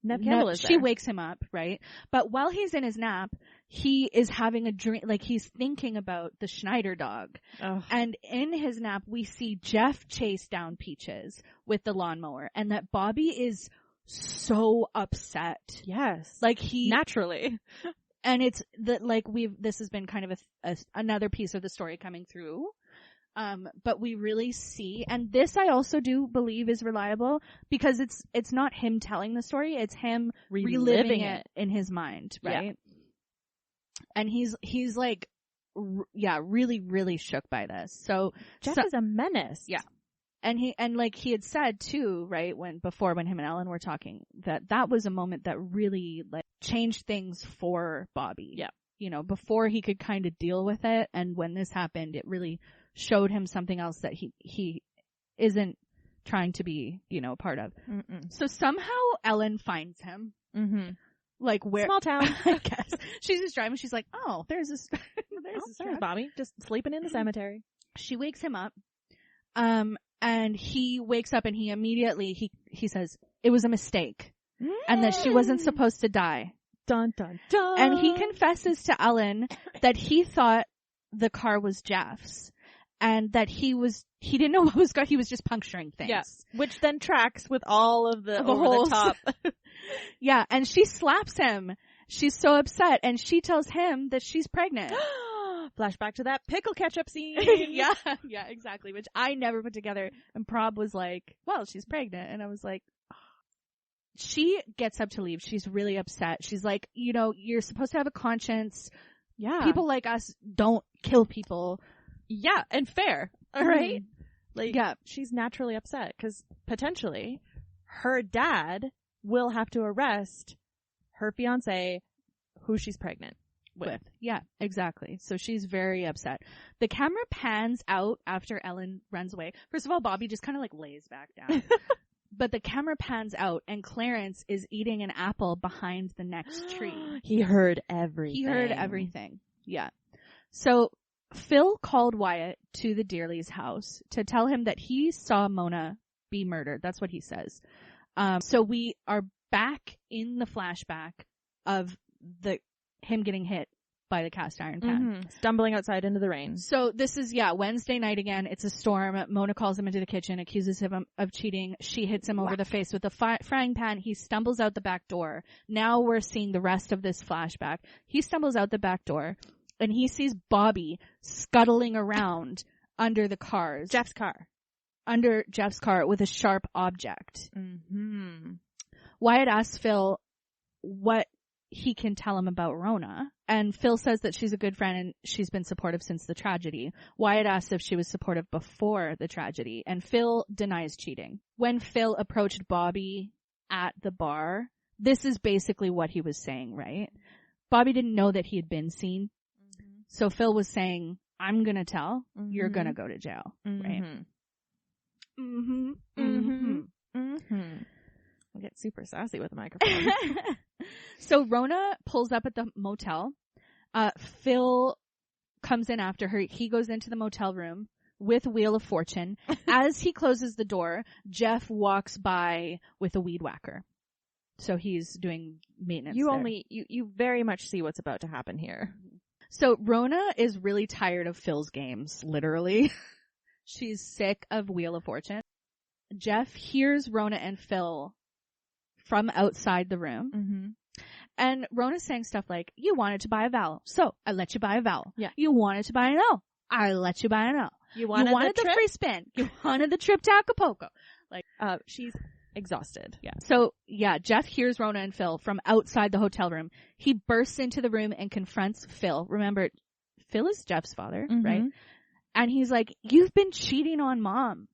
Nev Campbell is there. She wakes him up, right? But while he's in his nap, he is having a dream, like he's thinking about the Schneider dog. Oh. And in his nap, we see Jeff chase down Peaches with the lawnmower and that Bobby is so upset. Yes. Like he naturally. And it's this has been kind of another piece of the story coming through. But we really see, and this I also do believe is reliable because it's not him telling the story, it's him reliving it in his mind, right? Yeah. And he's like, really, really shook by this. So Jeff is a menace. Yeah. And like he had said too, right, when him and Ellen were talking, that was a moment that really like changed things for Bobby. Yeah. You know, before he could kind of deal with it, and when this happened, it really showed him something else that he isn't trying to be, part of. Mm-mm. So somehow Ellen finds him. Mm-hmm. Like where? Small town. I guess. She's just driving. She's like, oh, there's Bobby just sleeping in the cemetery. She wakes him up. And he wakes up and he immediately, he says, it was a mistake. And that she wasn't supposed to die. Dun, dun, dun. And he confesses to Ellen that he thought the car was Jeff's. And that he didn't know what was going on. He was just puncturing things. Yeah. Which then tracks with all of the holes. The top. Yeah. And she slaps him. She's so upset. And she tells him that she's pregnant. Flashback to that pickle ketchup scene. Yeah, exactly. Which I never put together. And Prob was like, well, she's pregnant. And I was like, oh. She gets up to leave. She's really upset. She's like, you're supposed to have a conscience. Yeah. People like us don't kill people. Yeah, and fair. All right? Like, yeah, she's naturally upset because potentially her dad will have to arrest her fiance who she's pregnant. with. Yeah, exactly. So she's very upset. The camera pans out after Ellen runs away. First of all, Bobby just kind of like lays back down. But the camera pans out and Clarence is eating an apple behind the next tree. He heard everything. He heard everything. Yeah. So Phil called Wyatt to the Dearly's house to tell him that he saw Mona be murdered. That's what he says. So we are back in the flashback of him getting hit by the cast iron pan. Stumbling outside into the rain. So this is, Wednesday night again. It's a storm. Mona calls him into the kitchen, accuses him of cheating. She hits him over the face with a frying pan. He stumbles out the back door. Now we're seeing the rest of this flashback. He stumbles out the back door and he sees Bobby scuttling around under the cars. Jeff's car. Under Jeff's car with a sharp object. Wyatt asks Phil what he can tell him about Rona. And Phil says that she's a good friend and she's been supportive since the tragedy. Wyatt asks if she was supportive before the tragedy. And Phil denies cheating. When Phil approached Bobby at the bar, this is basically what he was saying, right? Bobby didn't know that he had been seen. So Phil was saying, I'm going to tell, you're going to go to jail, right? I'll get super sassy with the microphone. So Rona pulls up at the motel. Phil comes in after her. He goes into the motel room with Wheel of Fortune. As he closes the door, Jeff walks by with a weed whacker. So he's doing maintenance. You very much see what's about to happen here. So Rona is really tired of Phil's games, literally. She's sick of Wheel of Fortune. Jeff hears Rona and Phil from outside the room. And Rona's saying stuff like, you wanted to buy a vowel, so I let you buy a vowel. Yeah. You wanted to buy an L, I let you buy an L. You wanted the free spin. You wanted the trip to Acapulco. Like, she's exhausted. Yeah. So, Jeff hears Rona and Phil from outside the hotel room. He bursts into the room and confronts Phil. Remember, Phil is Jeff's father, right? And he's like, you've been cheating on Mom.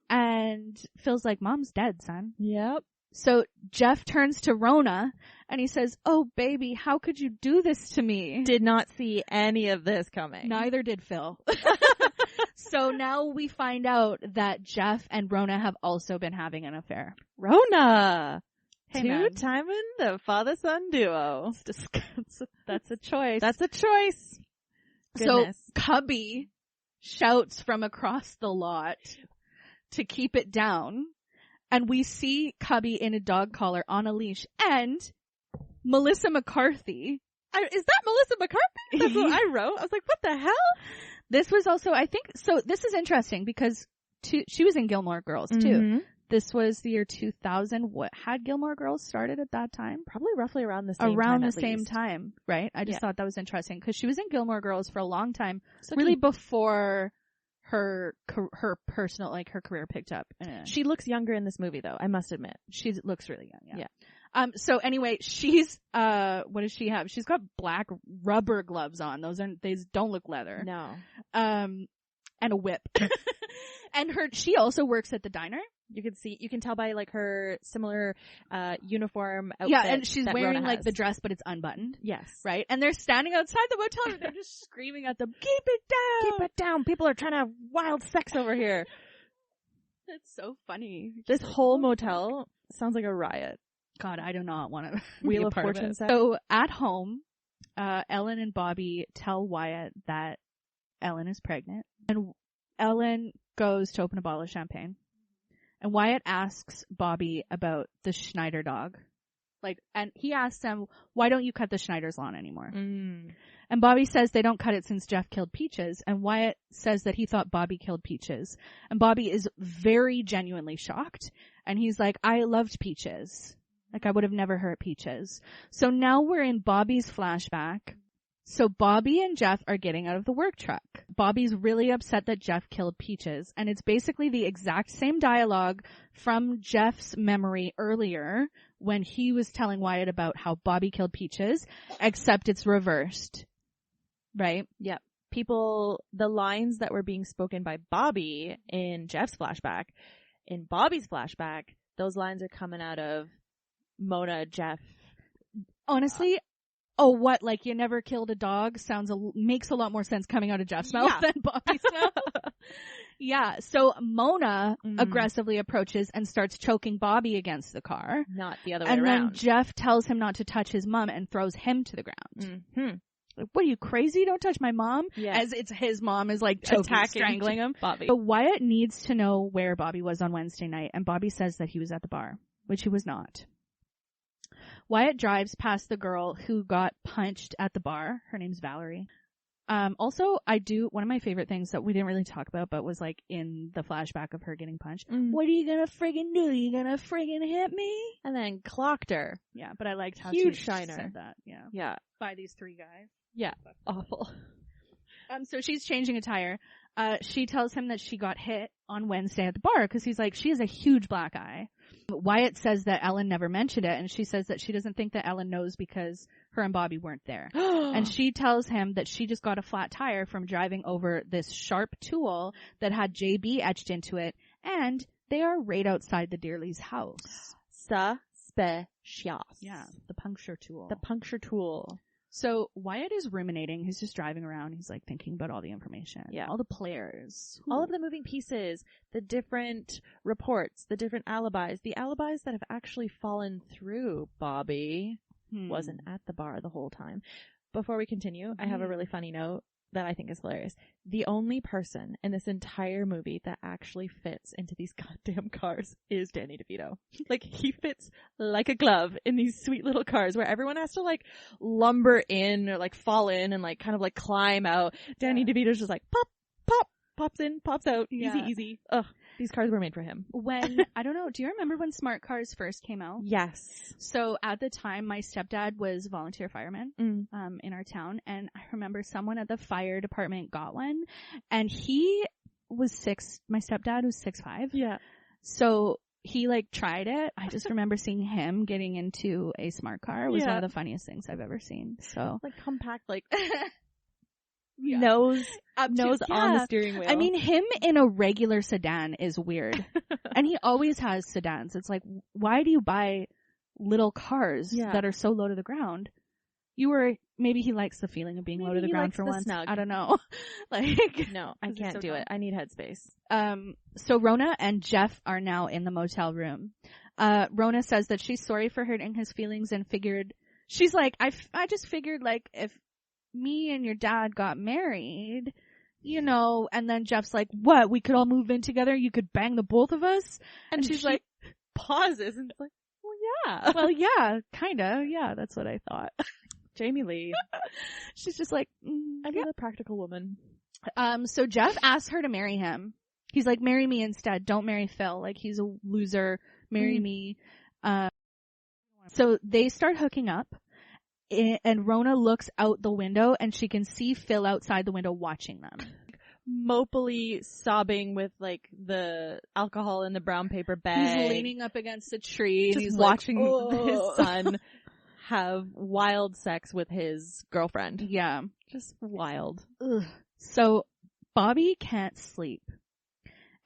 And Phil's like, Mom's dead, son. Yep. So Jeff turns to Rona and he says, oh, baby, how could you do this to me? Did not see any of this coming. Neither did Phil. So now we find out that Jeff and Rona have also been having an affair. Rona! Hey, two-timing the father-son duo. That's a choice. That's a choice. Goodness. So Cubby shouts from across the lot to keep it down. And we see Cubby in a dog collar on a leash and Melissa McCarthy. Is that Melissa McCarthy? That's what I wrote. I was like, what the hell? This was also, I think, so this is interesting because she was in Gilmore Girls too. This was the year 2000. What had Gilmore Girls started at that time? Probably roughly around the same time. Around the same time, right? I just thought that was interesting because she was in Gilmore Girls for a long time, really before her personal, like her career picked up. She looks younger in this movie though, I must admit. She looks really young, yeah. So anyway, she's, what does she have? She's got black rubber gloves on. They don't look leather. No. And a whip. And she also works at the diner. You can tell by like her similar, uniform outfit. Yeah, and she's wearing Rona like has. the dress, but it's unbuttoned. Yes. Right? And they're standing outside the motel room. They're just screaming at them, keep it down! Keep it down! People are trying to have wild sex over here. It's so funny. This whole motel sounds like a riot. God, I do not want to Wheel of Fortune sex. So at home, Ellen and Bobby tell Wyatt that Ellen is pregnant. And Ellen goes to open a bottle of champagne. And Wyatt asks Bobby about the Schneider dog. And he asks them, why don't you cut the Schneider's lawn anymore? And Bobby says they don't cut it since Jeff killed Peaches. And Wyatt says that he thought Bobby killed Peaches. And Bobby is very genuinely shocked. And he's like, I loved Peaches. Like, I would have never hurt Peaches. So now we're in Bobby's flashback. So Bobby and Jeff are getting out of the work truck. Bobby's really upset that Jeff killed Peaches. And it's basically the exact same dialogue from Jeff's memory earlier when he was telling Wyatt about how Bobby killed Peaches, except it's reversed. Right? Yep. The lines that were being spoken by Bobby in Jeff's flashback, in Bobby's flashback, those lines are coming out of Mona, Jeff. Honestly, Oh, what? Like, you never killed a dog? Makes a lot more sense coming out of Jeff's mouth than Bobby's mouth. Yeah. So Mona aggressively approaches and starts choking Bobby against the car. Not the other way around. And then Jeff tells him not to touch his mom and throws him to the ground. Mm-hmm. Like, what are you, crazy? Don't touch my mom? Yeah. As it's his mom is like choking, strangling him. Bobby. But Wyatt needs to know where Bobby was on Wednesday night, and Bobby says that he was at the bar, which he was not. Wyatt drives past the girl who got punched at the bar. Her name's Valerie. Also, one of my favorite things that we didn't really talk about, but was like in the flashback of her getting punched. What are you gonna friggin' do? You gonna friggin' hit me? And then clocked her. Yeah, but I liked how Huge she shiner. said that. Yeah. Yeah. By these three guys. Yeah. Awful. So she's changing a tire. She tells him that she got hit on Wednesday at the bar because he's like, she has a huge black eye. Wyatt says that Ellen never mentioned it, and she says that she doesn't think that Ellen knows because her and Bobby weren't there. And she tells him that she just got a flat tire from driving over this sharp tool that had JB etched into it, and they are right outside the Dearly's house. Suspicious. Yeah, the puncture tool. The puncture tool. So Wyatt is ruminating. He's just driving around. He's like thinking about all the information. Yeah. All the players. All of the moving pieces, the different reports, the different alibis, the alibis that have actually fallen through. Bobby wasn't at the bar the whole time. Before we continue, I have a really funny note that I think is hilarious. The only person in this entire movie that actually fits into these goddamn cars is Danny DeVito. Like, he fits like a glove in these sweet little cars where everyone has to like lumber in or like fall in and like kind of like climb out. Danny DeVito's just like pop, pop, pops in, pops out. Easy, easy. Ugh. These cars were made for him. I don't know, do you remember when smart cars first came out? Yes. So at the time, my stepdad was a volunteer fireman in our town, and I remember someone at the fire department got one, and he was my stepdad was 6'5". Yeah. So he like tried it. I just remember seeing him getting into a smart car. It was one of the funniest things I've ever seen. So like compact, like nose on the steering wheel. I mean, him in a regular sedan is weird. And he always has sedans. It's like, why do you buy little cars that are so low to the ground? Maybe he likes the feeling of being low to the ground for once. Snug. I don't know. Like, no, I can't do it. I need headspace. So Rona and Jeff are now in the motel room. Rona says that she's sorry for hurting his feelings and she's like, I just figured like if me and your dad got married, you know, and then Jeff's like, what, we could all move in together, you could bang the both of us? And she's like, pauses and like, well, yeah. Well, yeah, kinda, yeah, that's what I thought. Jamie Lee. She's just like, I'm a practical woman. So Jeff asks her to marry him. He's like, marry me instead, don't marry Phil, like he's a loser, marry me. So they start hooking up. And Rona looks out the window and she can see Phil outside the window watching them. Mopily sobbing with like the alcohol in the brown paper bag. He's leaning up against a tree and he's he's watching like, his son have wild sex with his girlfriend. Yeah. Just wild. Ugh. So Bobby can't sleep.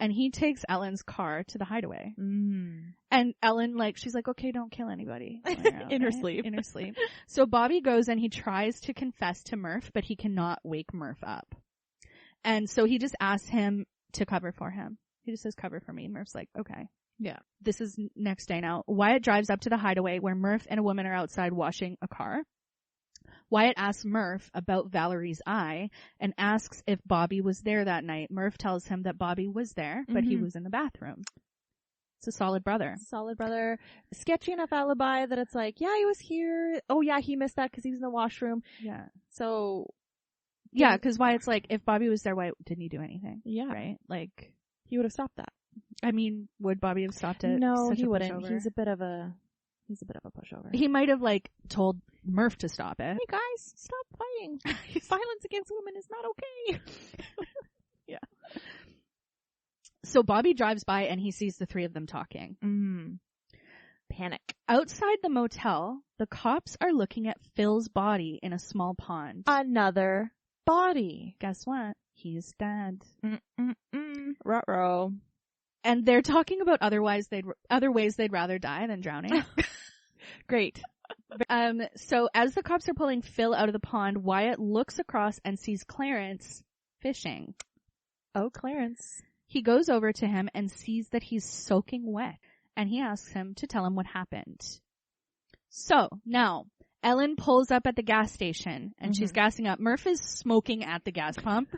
And he takes Ellen's car to the hideaway. And Ellen, like, she's like, okay, don't kill anybody. In her sleep. In her sleep. So Bobby goes and he tries to confess to Murph, but he cannot wake Murph up. And so he just asks him to cover for him. He just says, cover for me. Murph's like, okay. Yeah. This is next day now. Wyatt drives up to the hideaway where Murph and a woman are outside washing a car. Wyatt asks Murph about Valerie's eye and asks if Bobby was there that night. Murph tells him that Bobby was there, but he was in the bathroom. It's a solid brother. Solid brother. Sketchy enough alibi that it's like, yeah, he was here. Oh, yeah, he missed that because he was in the washroom. Yeah. So. Yeah, because Wyatt's like, if Bobby was there, why didn't he do anything? Yeah. Right? Like. He would have stopped that. I mean, would Bobby have stopped it? No, he wouldn't. He's a bit of a pushover. He might have like told Murph to stop it. Hey guys, stop fighting. Violence against women is not okay. Yeah. So Bobby drives by and he sees the three of them talking. Panic. Outside the motel, the cops are looking at Phil's body in a small pond. Another body. Guess what? He's dead. Ruh-roh. And they're talking about other ways they'd rather die than drowning. Great. So as the cops are pulling Phil out of the pond, Wyatt looks across and sees Clarence fishing. Oh, Clarence. He goes over to him and sees that he's soaking wet, and he asks him to tell him what happened. So now Ellen pulls up at the gas station and she's gassing up. Murph is smoking at the gas pump.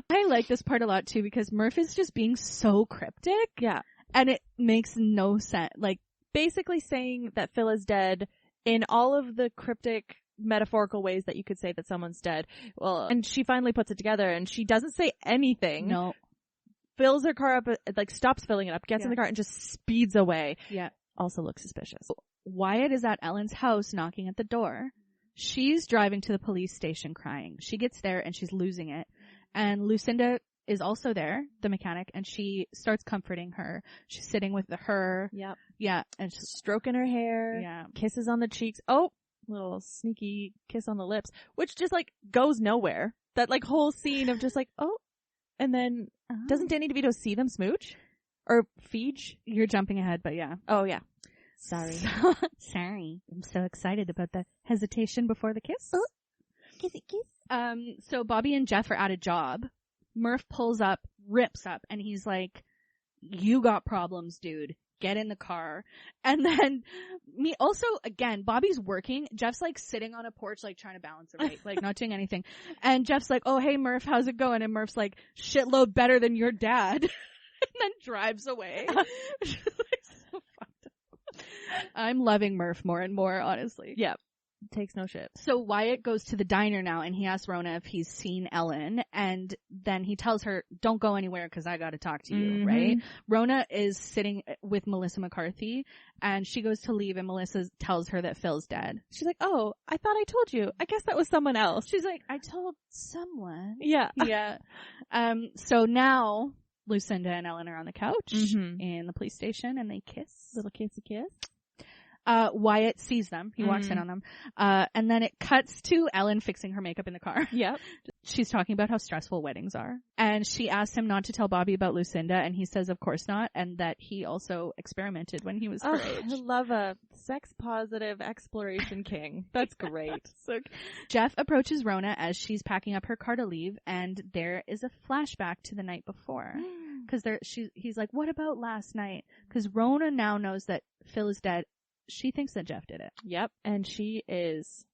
I like this part a lot too because Murph is just being so cryptic. Yeah. And it makes no sense. Like, basically saying that Phil is dead in all of the cryptic metaphorical ways that you could say that someone's dead. Well, and she finally puts it together and she doesn't say anything. No. Fills her car up, like stops filling it up, gets in the car and just speeds away. Yeah. Also looks suspicious. Wyatt is at Ellen's house knocking at the door. She's driving to the police station crying. She gets there and she's losing it. And Lucinda is also there, the mechanic, and she starts comforting her. She's sitting with her. Yep. Yeah. And she's stroking her hair. Yeah. Kisses on the cheeks. Oh, little sneaky kiss on the lips, which just like goes nowhere. That like whole scene of just like, oh, and then doesn't Danny DeVito see them smooch? Or Feege? You're jumping ahead, but yeah. Oh, yeah. Sorry. Sorry. I'm so excited about the hesitation before the kiss. Oh. Kissy kiss. So Bobby and Jeff are at a job. Murph pulls up, rips up, and he's like, you got problems, dude. Get in the car. And then again, Bobby's working. Jeff's like sitting on a porch, like trying to balance a rake, like not doing anything. And Jeff's like, oh, hey, Murph, how's it going? And Murph's like, shitload better than your dad. And then drives away. Like, so fucked up. I'm loving Murph more and more, honestly. Yeah. Takes no shit. So Wyatt goes to the diner now and he asks Rona if he's seen Ellen, and then he tells her, don't go anywhere because I got to talk to you, right? Rona is sitting with Melissa McCarthy and she goes to leave and Melissa tells her that Phil's dead. She's like, oh, I thought I told you. I guess that was someone else. She's like, I told someone. Yeah. Yeah. So now Lucinda and Ellen are on the couch in the police station and they kiss. Little kissy kiss. Wyatt sees them. He walks in on them. And then it cuts to Ellen fixing her makeup in the car. Yep. She's talking about how stressful weddings are. And she asks him not to tell Bobby about Lucinda, and he says of course not, and that he also experimented when he was her age. I love a sex-positive exploration king. That's great. So Jeff approaches Rona as she's packing up her car to leave, and there is a flashback to the night before. Because he's like, what about last night? Because Rona now knows that Phil is dead. She thinks that Jeff did it. Yep. And she is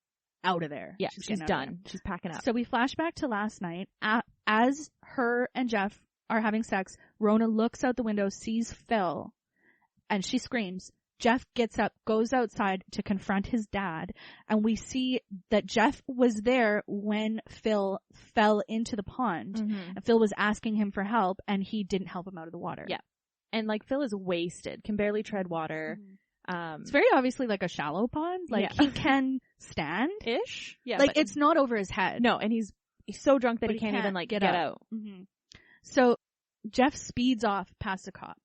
out of there. Yeah, she's done. She's packing up. So we flash back to last night. As her and Jeff are having sex, Rona looks out the window, sees Phil, and she screams. Jeff gets up, goes outside to confront his dad, and we see that Jeff was there when Phil fell into the pond. And Phil was asking him for help, and he didn't help him out of the water. Yeah. And like Phil is wasted, can barely tread water. It's very obviously like a shallow pond. Like he can stand ish. Yeah. Like it's not over his head. No, and he's so drunk that he can't even like get out. So Jeff speeds off past the cop.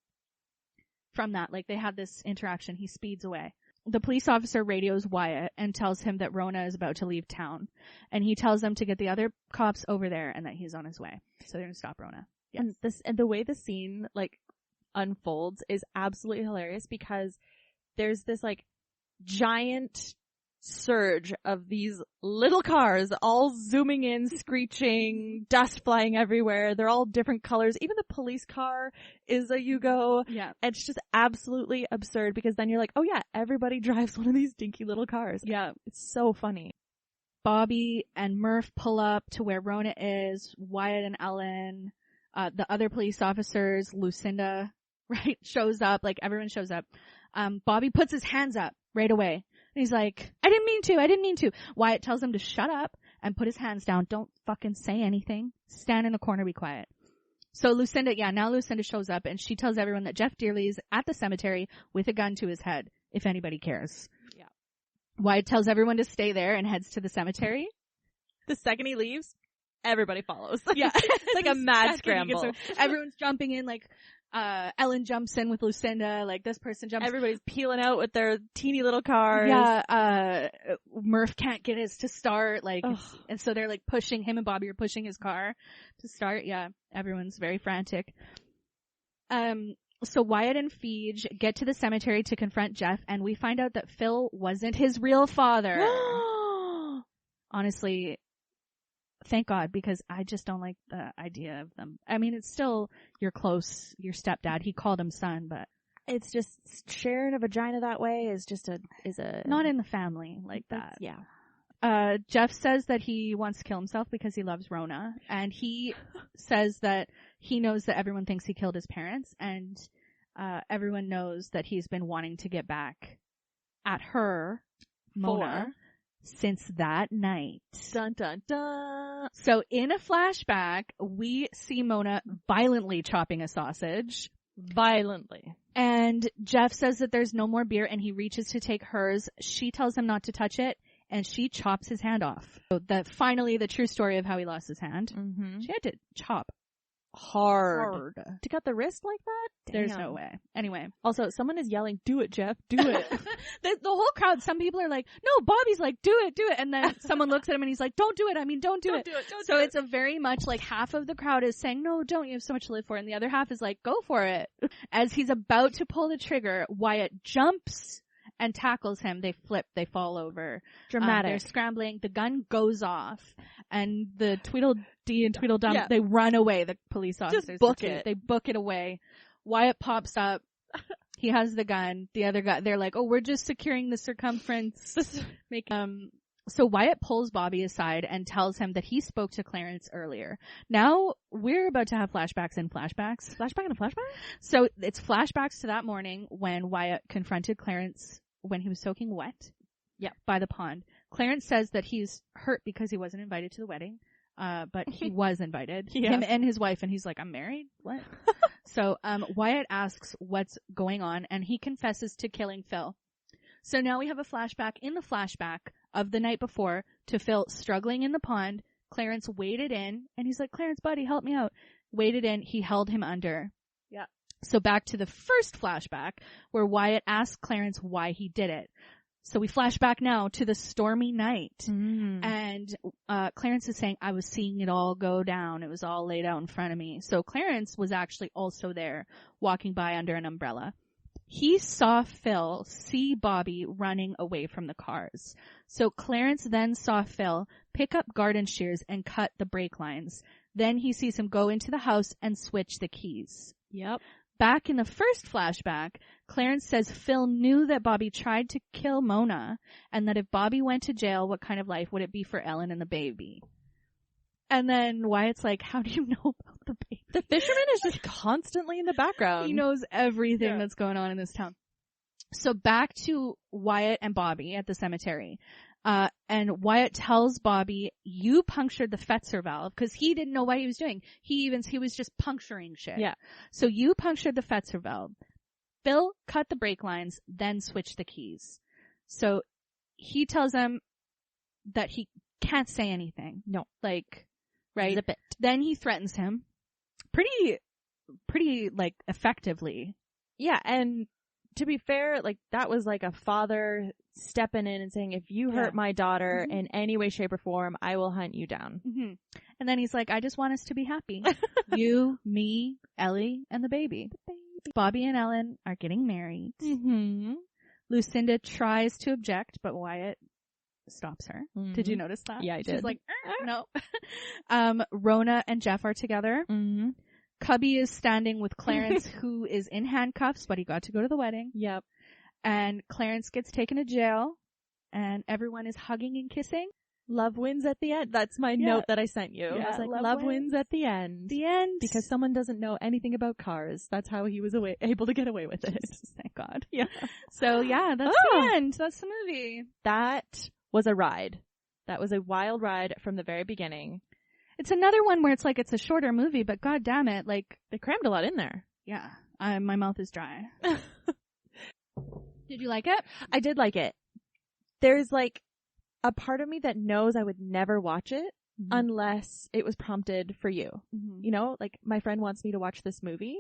From that, like they have this interaction, he speeds away. The police officer radios Wyatt and tells him that Rona is about to leave town. And he tells them to get the other cops over there and that he's on his way. So they're gonna stop Rona. Yes. And the way the scene like unfolds is absolutely hilarious because there's this like giant surge of these little cars all zooming in, screeching, dust flying everywhere. They're all different colors. Even the police car is a Yugo. Yeah. It's just absolutely absurd because then you're like, oh yeah, everybody drives one of these dinky little cars. Yeah. It's so funny. Bobby and Murph pull up to where Rona is, Wyatt and Ellen, the other police officers, Lucinda, right, shows up, like everyone shows up. Bobby puts his hands up right away. And he's like, I didn't mean to. Wyatt tells him to shut up and put his hands down. Don't fucking say anything. Stand in the corner, be quiet. So Lucinda shows up and she tells everyone that Jeff Dearly is at the cemetery with a gun to his head, if anybody cares. Yeah. Wyatt tells everyone to stay there and heads to the cemetery. The second he leaves, everybody follows. Yeah. It's like a mad scramble. Everyone's jumping in, like, Ellen jumps in with Lucinda, like this person jumps. Everybody's peeling out with their teeny little cars. Yeah, Murph can't get his to start, like, and so they're like pushing, him and Bobby are pushing his car to start. Yeah, everyone's very frantic. So Wyatt and Feige get to the cemetery to confront Jeff, and we find out that Phil wasn't his real father. Honestly, thank God, because I just don't like the idea of them. I mean, it's still your stepdad. He called him son, but it's just sharing a vagina that way is not in the family like that. Yeah. Jeff says that he wants to kill himself because he loves Rona, and he says that he knows that everyone thinks he killed his parents, and everyone knows that he's been wanting to get back at her, Mona, since that night. Dun dun dun. So in a flashback, we see Mona violently chopping a sausage. Violently. And Jeff says that there's no more beer, and he reaches to take hers. She tells him not to touch it, and she chops his hand off. So that finally the true story of how he lost his hand. Mm-hmm. She had to chop hard to cut the wrist like that. Damn. There's no way. Anyway, also someone is yelling, "Do it, Jeff! Do it!" the whole crowd. Some people are like, "No." Bobby's like, "Do it, do it," and then someone looks at him and he's like, "Don't do it. I mean, don't do it." So it's a very much like half of the crowd is saying, "No, don't. You have so much to live for," and the other half is like, "Go for it." As he's about to pull the trigger, Wyatt jumps and tackles him. They flip. They fall over. Dramatic. They're scrambling. The gun goes off, and the Tweedledee and Tweedledum, they run away. The police officers. Just book it. They book it away. Wyatt pops up. He has the gun. The other guy, they're like, "Oh, we're just securing the circumference." So Wyatt pulls Bobby aside and tells him that he spoke to Clarence earlier. Now we're about to have flashbacks and flashbacks. Flashback and a flashback? So it's flashbacks to that morning when Wyatt confronted Clarence when he was soaking wet. Yeah, by the pond. Clarence says that he's hurt because he wasn't invited to the wedding. But he was invited. Him and his wife, and he's like, "I'm married? What?" So, Wyatt asks what's going on, and he confesses to killing Phil. So now we have a flashback in the flashback of the night before to Phil struggling in the pond. Clarence waded in, and he's like, "Clarence, buddy, help me out." Waded in, he held him under. Yeah. So back to the first flashback, where Wyatt asked Clarence why he did it. So we flash back now to the stormy night. And Clarence is saying, "I was seeing it all go down. It was all laid out in front of me." So Clarence was actually also there, walking by under an umbrella. He saw Phil see Bobby running away from the cars. So Clarence then saw Phil pick up garden shears and cut the brake lines. Then he sees him go into the house and switch the keys. Yep. Back in the first flashback, Clarence says Phil knew that Bobby tried to kill Mona, and that if Bobby went to jail, what kind of life would it be for Ellen and the baby? And then Wyatt's like, "How do you know about the baby?" The fisherman is just constantly in the background. He knows everything that's going on in this town. So back to Wyatt and Bobby at the cemetery. And Wyatt tells Bobby, "You punctured the Fetzer valve," because he didn't know what he was doing. He was just puncturing shit. Yeah. So you punctured the Fetzer valve. Phil cut the brake lines, then switched the keys. So he tells him that he can't say anything. No. Like, right? Zip it. Then he threatens him. Pretty, like, effectively. Yeah, and to be fair, like, that was like a father stepping in and saying, "If you hurt my daughter in any way, shape, or form, I will hunt you down." Mm-hmm. And then he's like, "I just want us to be happy. You, me, Ellie, and the baby." Bobby and Ellen are getting married. Mm-hmm. Lucinda tries to object, but Wyatt stops her. Mm-hmm. Did you notice that? Yeah, I did. She's like, no. Rona and Jeff are together. Mm-hmm. Cubby is standing with Clarence, who is in handcuffs, but he got to go to the wedding. Yep. And Clarence gets taken to jail, and everyone is hugging and kissing. Love wins at the end. That's my note that I sent you. Yeah, I was like, love wins at the end. The end. Because someone doesn't know anything about cars. That's how he was able to get away with it. Thank God. Yeah. So yeah, that's the end. That's the movie. That was a ride. That was a wild ride from the very beginning. It's another one where it's like it's a shorter movie, but god damn it, like they crammed a lot in there. Yeah. My mouth is dry. Did you like it? I did like it. There's like a part of me that knows I would never watch it unless it was prompted for you. Mm-hmm. You know, like my friend wants me to watch this movie,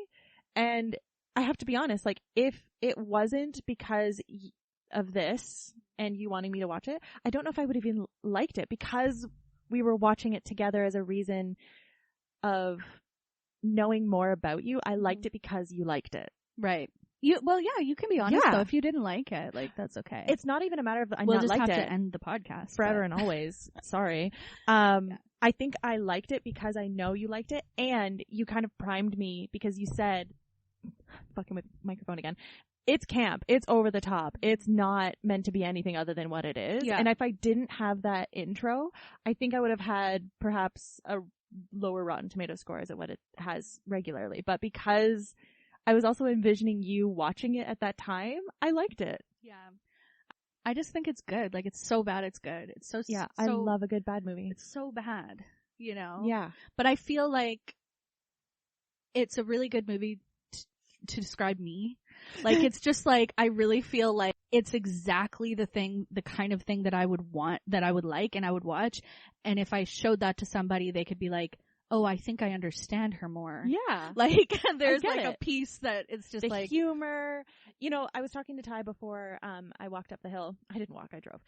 and I have to be honest, like if it wasn't because of this and you wanting me to watch it, I don't know if I would have even liked it, because we were watching it together as a reason of knowing more about you. I liked it because you liked it. Right. You can be honest though. If you didn't like it, like that's okay. It's not even a matter of we'll not just liked have it. to end the podcast forever and always. Sorry. I think I liked it because I know you liked it, and you kind of primed me because you said, fucking with microphone again, it's camp. It's over the top. It's not meant to be anything other than what it is. Yeah. And if I didn't have that intro, I think I would have had perhaps a lower Rotten Tomato score as what it has regularly. But because I was also envisioning you watching it at that time, I liked it. Yeah. I just think it's good. Like, it's so bad it's good. It's so... Yeah, I love a good bad movie. It's so bad, you know? Yeah. But I feel like it's a really good movie to describe me. Like, it's just like, I really feel like it's exactly the kind of thing that I would want, that I would like and I would watch. And if I showed that to somebody, they could be like, oh, I think I understand her more. Yeah. Like, there's like a piece that it's just the like humor. You know, I was talking to Ty before I walked up the hill. I didn't walk, I drove.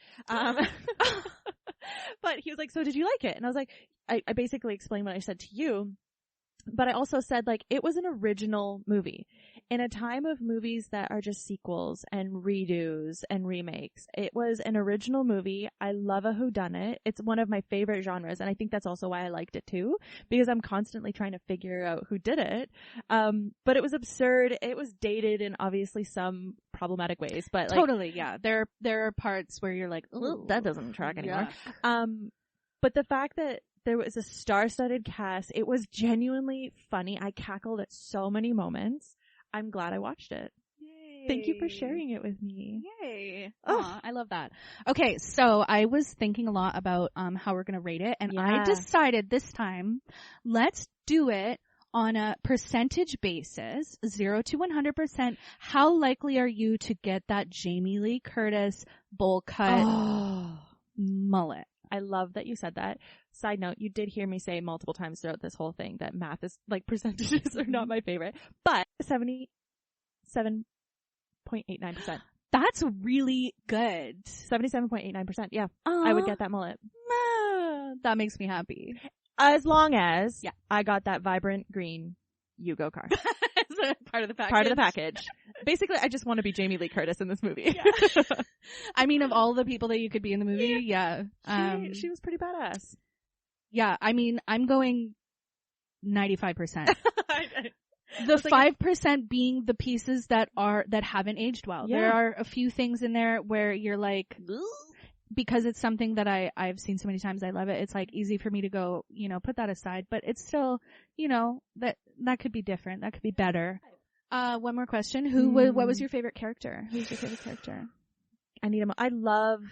But he was like, so did you like it? And I was like, I basically explained what I said to you. But I also said, like, it was an original movie. In a time of movies that are just sequels and redos and remakes, it was an original movie. I love a whodunit. It's one of my favorite genres, and I think that's also why I liked it too, because I'm constantly trying to figure out who did it. But it was absurd. It was dated in obviously some problematic ways, but like, totally, yeah. There are parts where you're like, well, that doesn't track anymore. Yeah. But the fact that there was a star-studded cast, it was genuinely funny. I cackled at so many moments. I'm glad I watched it. Yay. Thank you for sharing it with me. Yay. Oh, I love that. Okay, so I was thinking a lot about how we're going to rate it, and I decided this time, let's do it on a percentage basis, 0 to 100%. How likely are you to get that Jamie Lee Curtis bowl cut mullet? I love that you said that. Side note, you did hear me say multiple times throughout this whole thing that math is, like, percentages are not my favorite. But 77.89%. That's really good. 77.89%. Yeah. I would get that mullet. That makes me happy. As long as I got that vibrant green Yugo car. Part of the package. Part of the package. Basically, I just want to be Jamie Lee Curtis in this movie. Yeah. I mean, of all the people that you could be in the movie, she was pretty badass. Yeah, I mean, I'm going 95%. The 5% being the pieces that haven't aged well. Yeah. There are a few things in there where you're like, because it's something that I've seen so many times, I love it. It's like easy for me to go, put that aside, but it's still, that could be different. That could be better. One more question. What was your favorite character? Who's your favorite character? I love,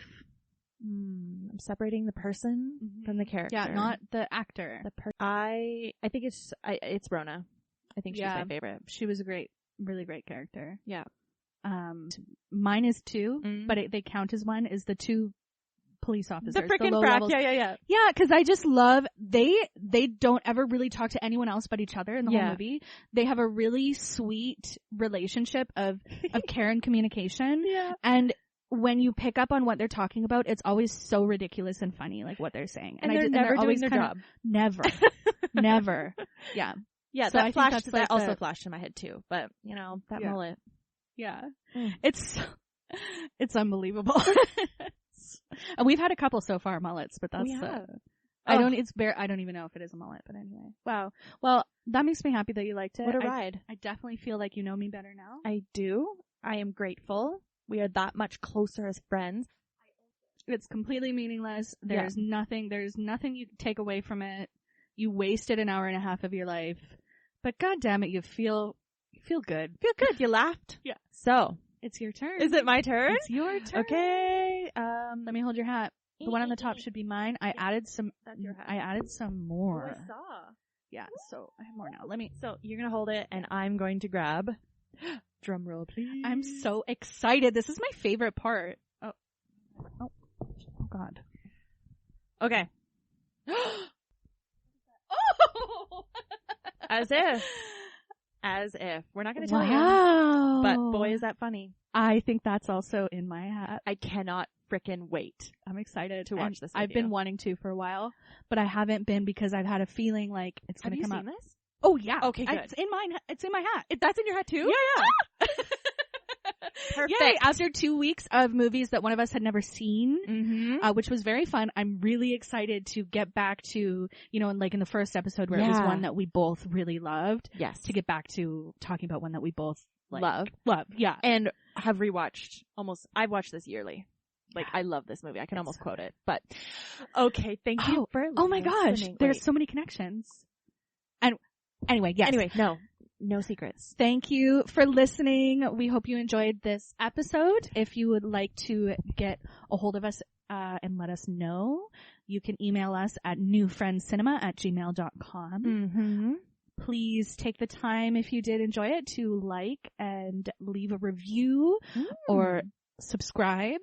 I'm separating the person from the character. Yeah, not the actor. I think it's Rona. I think she's my favorite. She was a really great character. Yeah. Mine is 2, but they count as one, is the 2 police officers. The freaking frack. Yeah. Yeah, because I just love, they don't ever really talk to anyone else but each other in the whole movie. They have a really sweet relationship of care and communication. Yeah. And when you pick up on what they're talking about, it's always so ridiculous and funny, like what they're saying. And they're never doing their job. Never. Never. Yeah. Yeah, so that also flashed in my head too. But, that mullet. Yeah. It's unbelievable. And we've had a couple so far mullets, but that's I don't even know if it is a mullet, but anyway. Wow. Well, that makes me happy that you liked it. What a ride. I definitely feel like you know me better now. I do. I am grateful. We are that much closer as friends. It's completely meaningless. There's nothing you can take away from it. You wasted an hour and a half of your life. But god damn it, you feel good. Feel good. You laughed. Yeah. So, it's your turn. Is it my turn? It's your turn. Okay. Let me hold your hat. The one on the top should be mine. I added some. That's your hat. I added some more. Oh, I saw. Yeah. So I have more now. So you're gonna hold it, and I'm going to grab. Drum roll, please. I'm so excited. This is my favorite part. Oh God. Okay. Oh. As if. We're not going to tell you. But boy, is that funny. I think that's also in my hat. I cannot frickin' wait. I'm excited to watch this video. I've been wanting to for a while, but I haven't been because I've had a feeling like it's going to come out. Have you seen this? Oh yeah. Okay, good. It's in mine. It's in my hat. That's in your hat too? Yeah. Perfect. Yay, after 2 weeks of movies that one of us had never seen, which was very fun. I'm really excited to get back to, you know, like in the first episode where it was one that we both really loved. Yes. To get back to talking about one that we both love. Yeah. And have rewatched I've watched this yearly. Like, I love this movie. I can almost quote it. But, okay, thank you for listening. Oh my gosh, there's so many connections. And anyway, yes. Anyway, no secrets. Thank you for listening. We hope you enjoyed this episode. If you would like to get a hold of us and let us know, you can email us at newfriendcinema@gmail.com. Please take the time, if you did enjoy it, to like and leave a review or subscribe.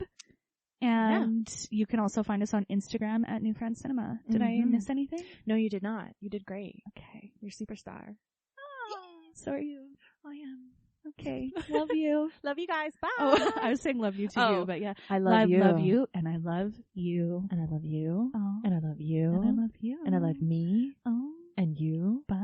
And you can also find us on Instagram at New Friends Cinema. Did I miss anything? No, you did not. You did great. Okay. You're a superstar. Oh, so are you. I am. Okay. Love you. Love you guys. Bye. Oh, I was saying love you to you, but yeah. I love you. Love you, and I love you. And I love you. Oh. And I love you. And I love you. And I love me. Oh. And you. Bye.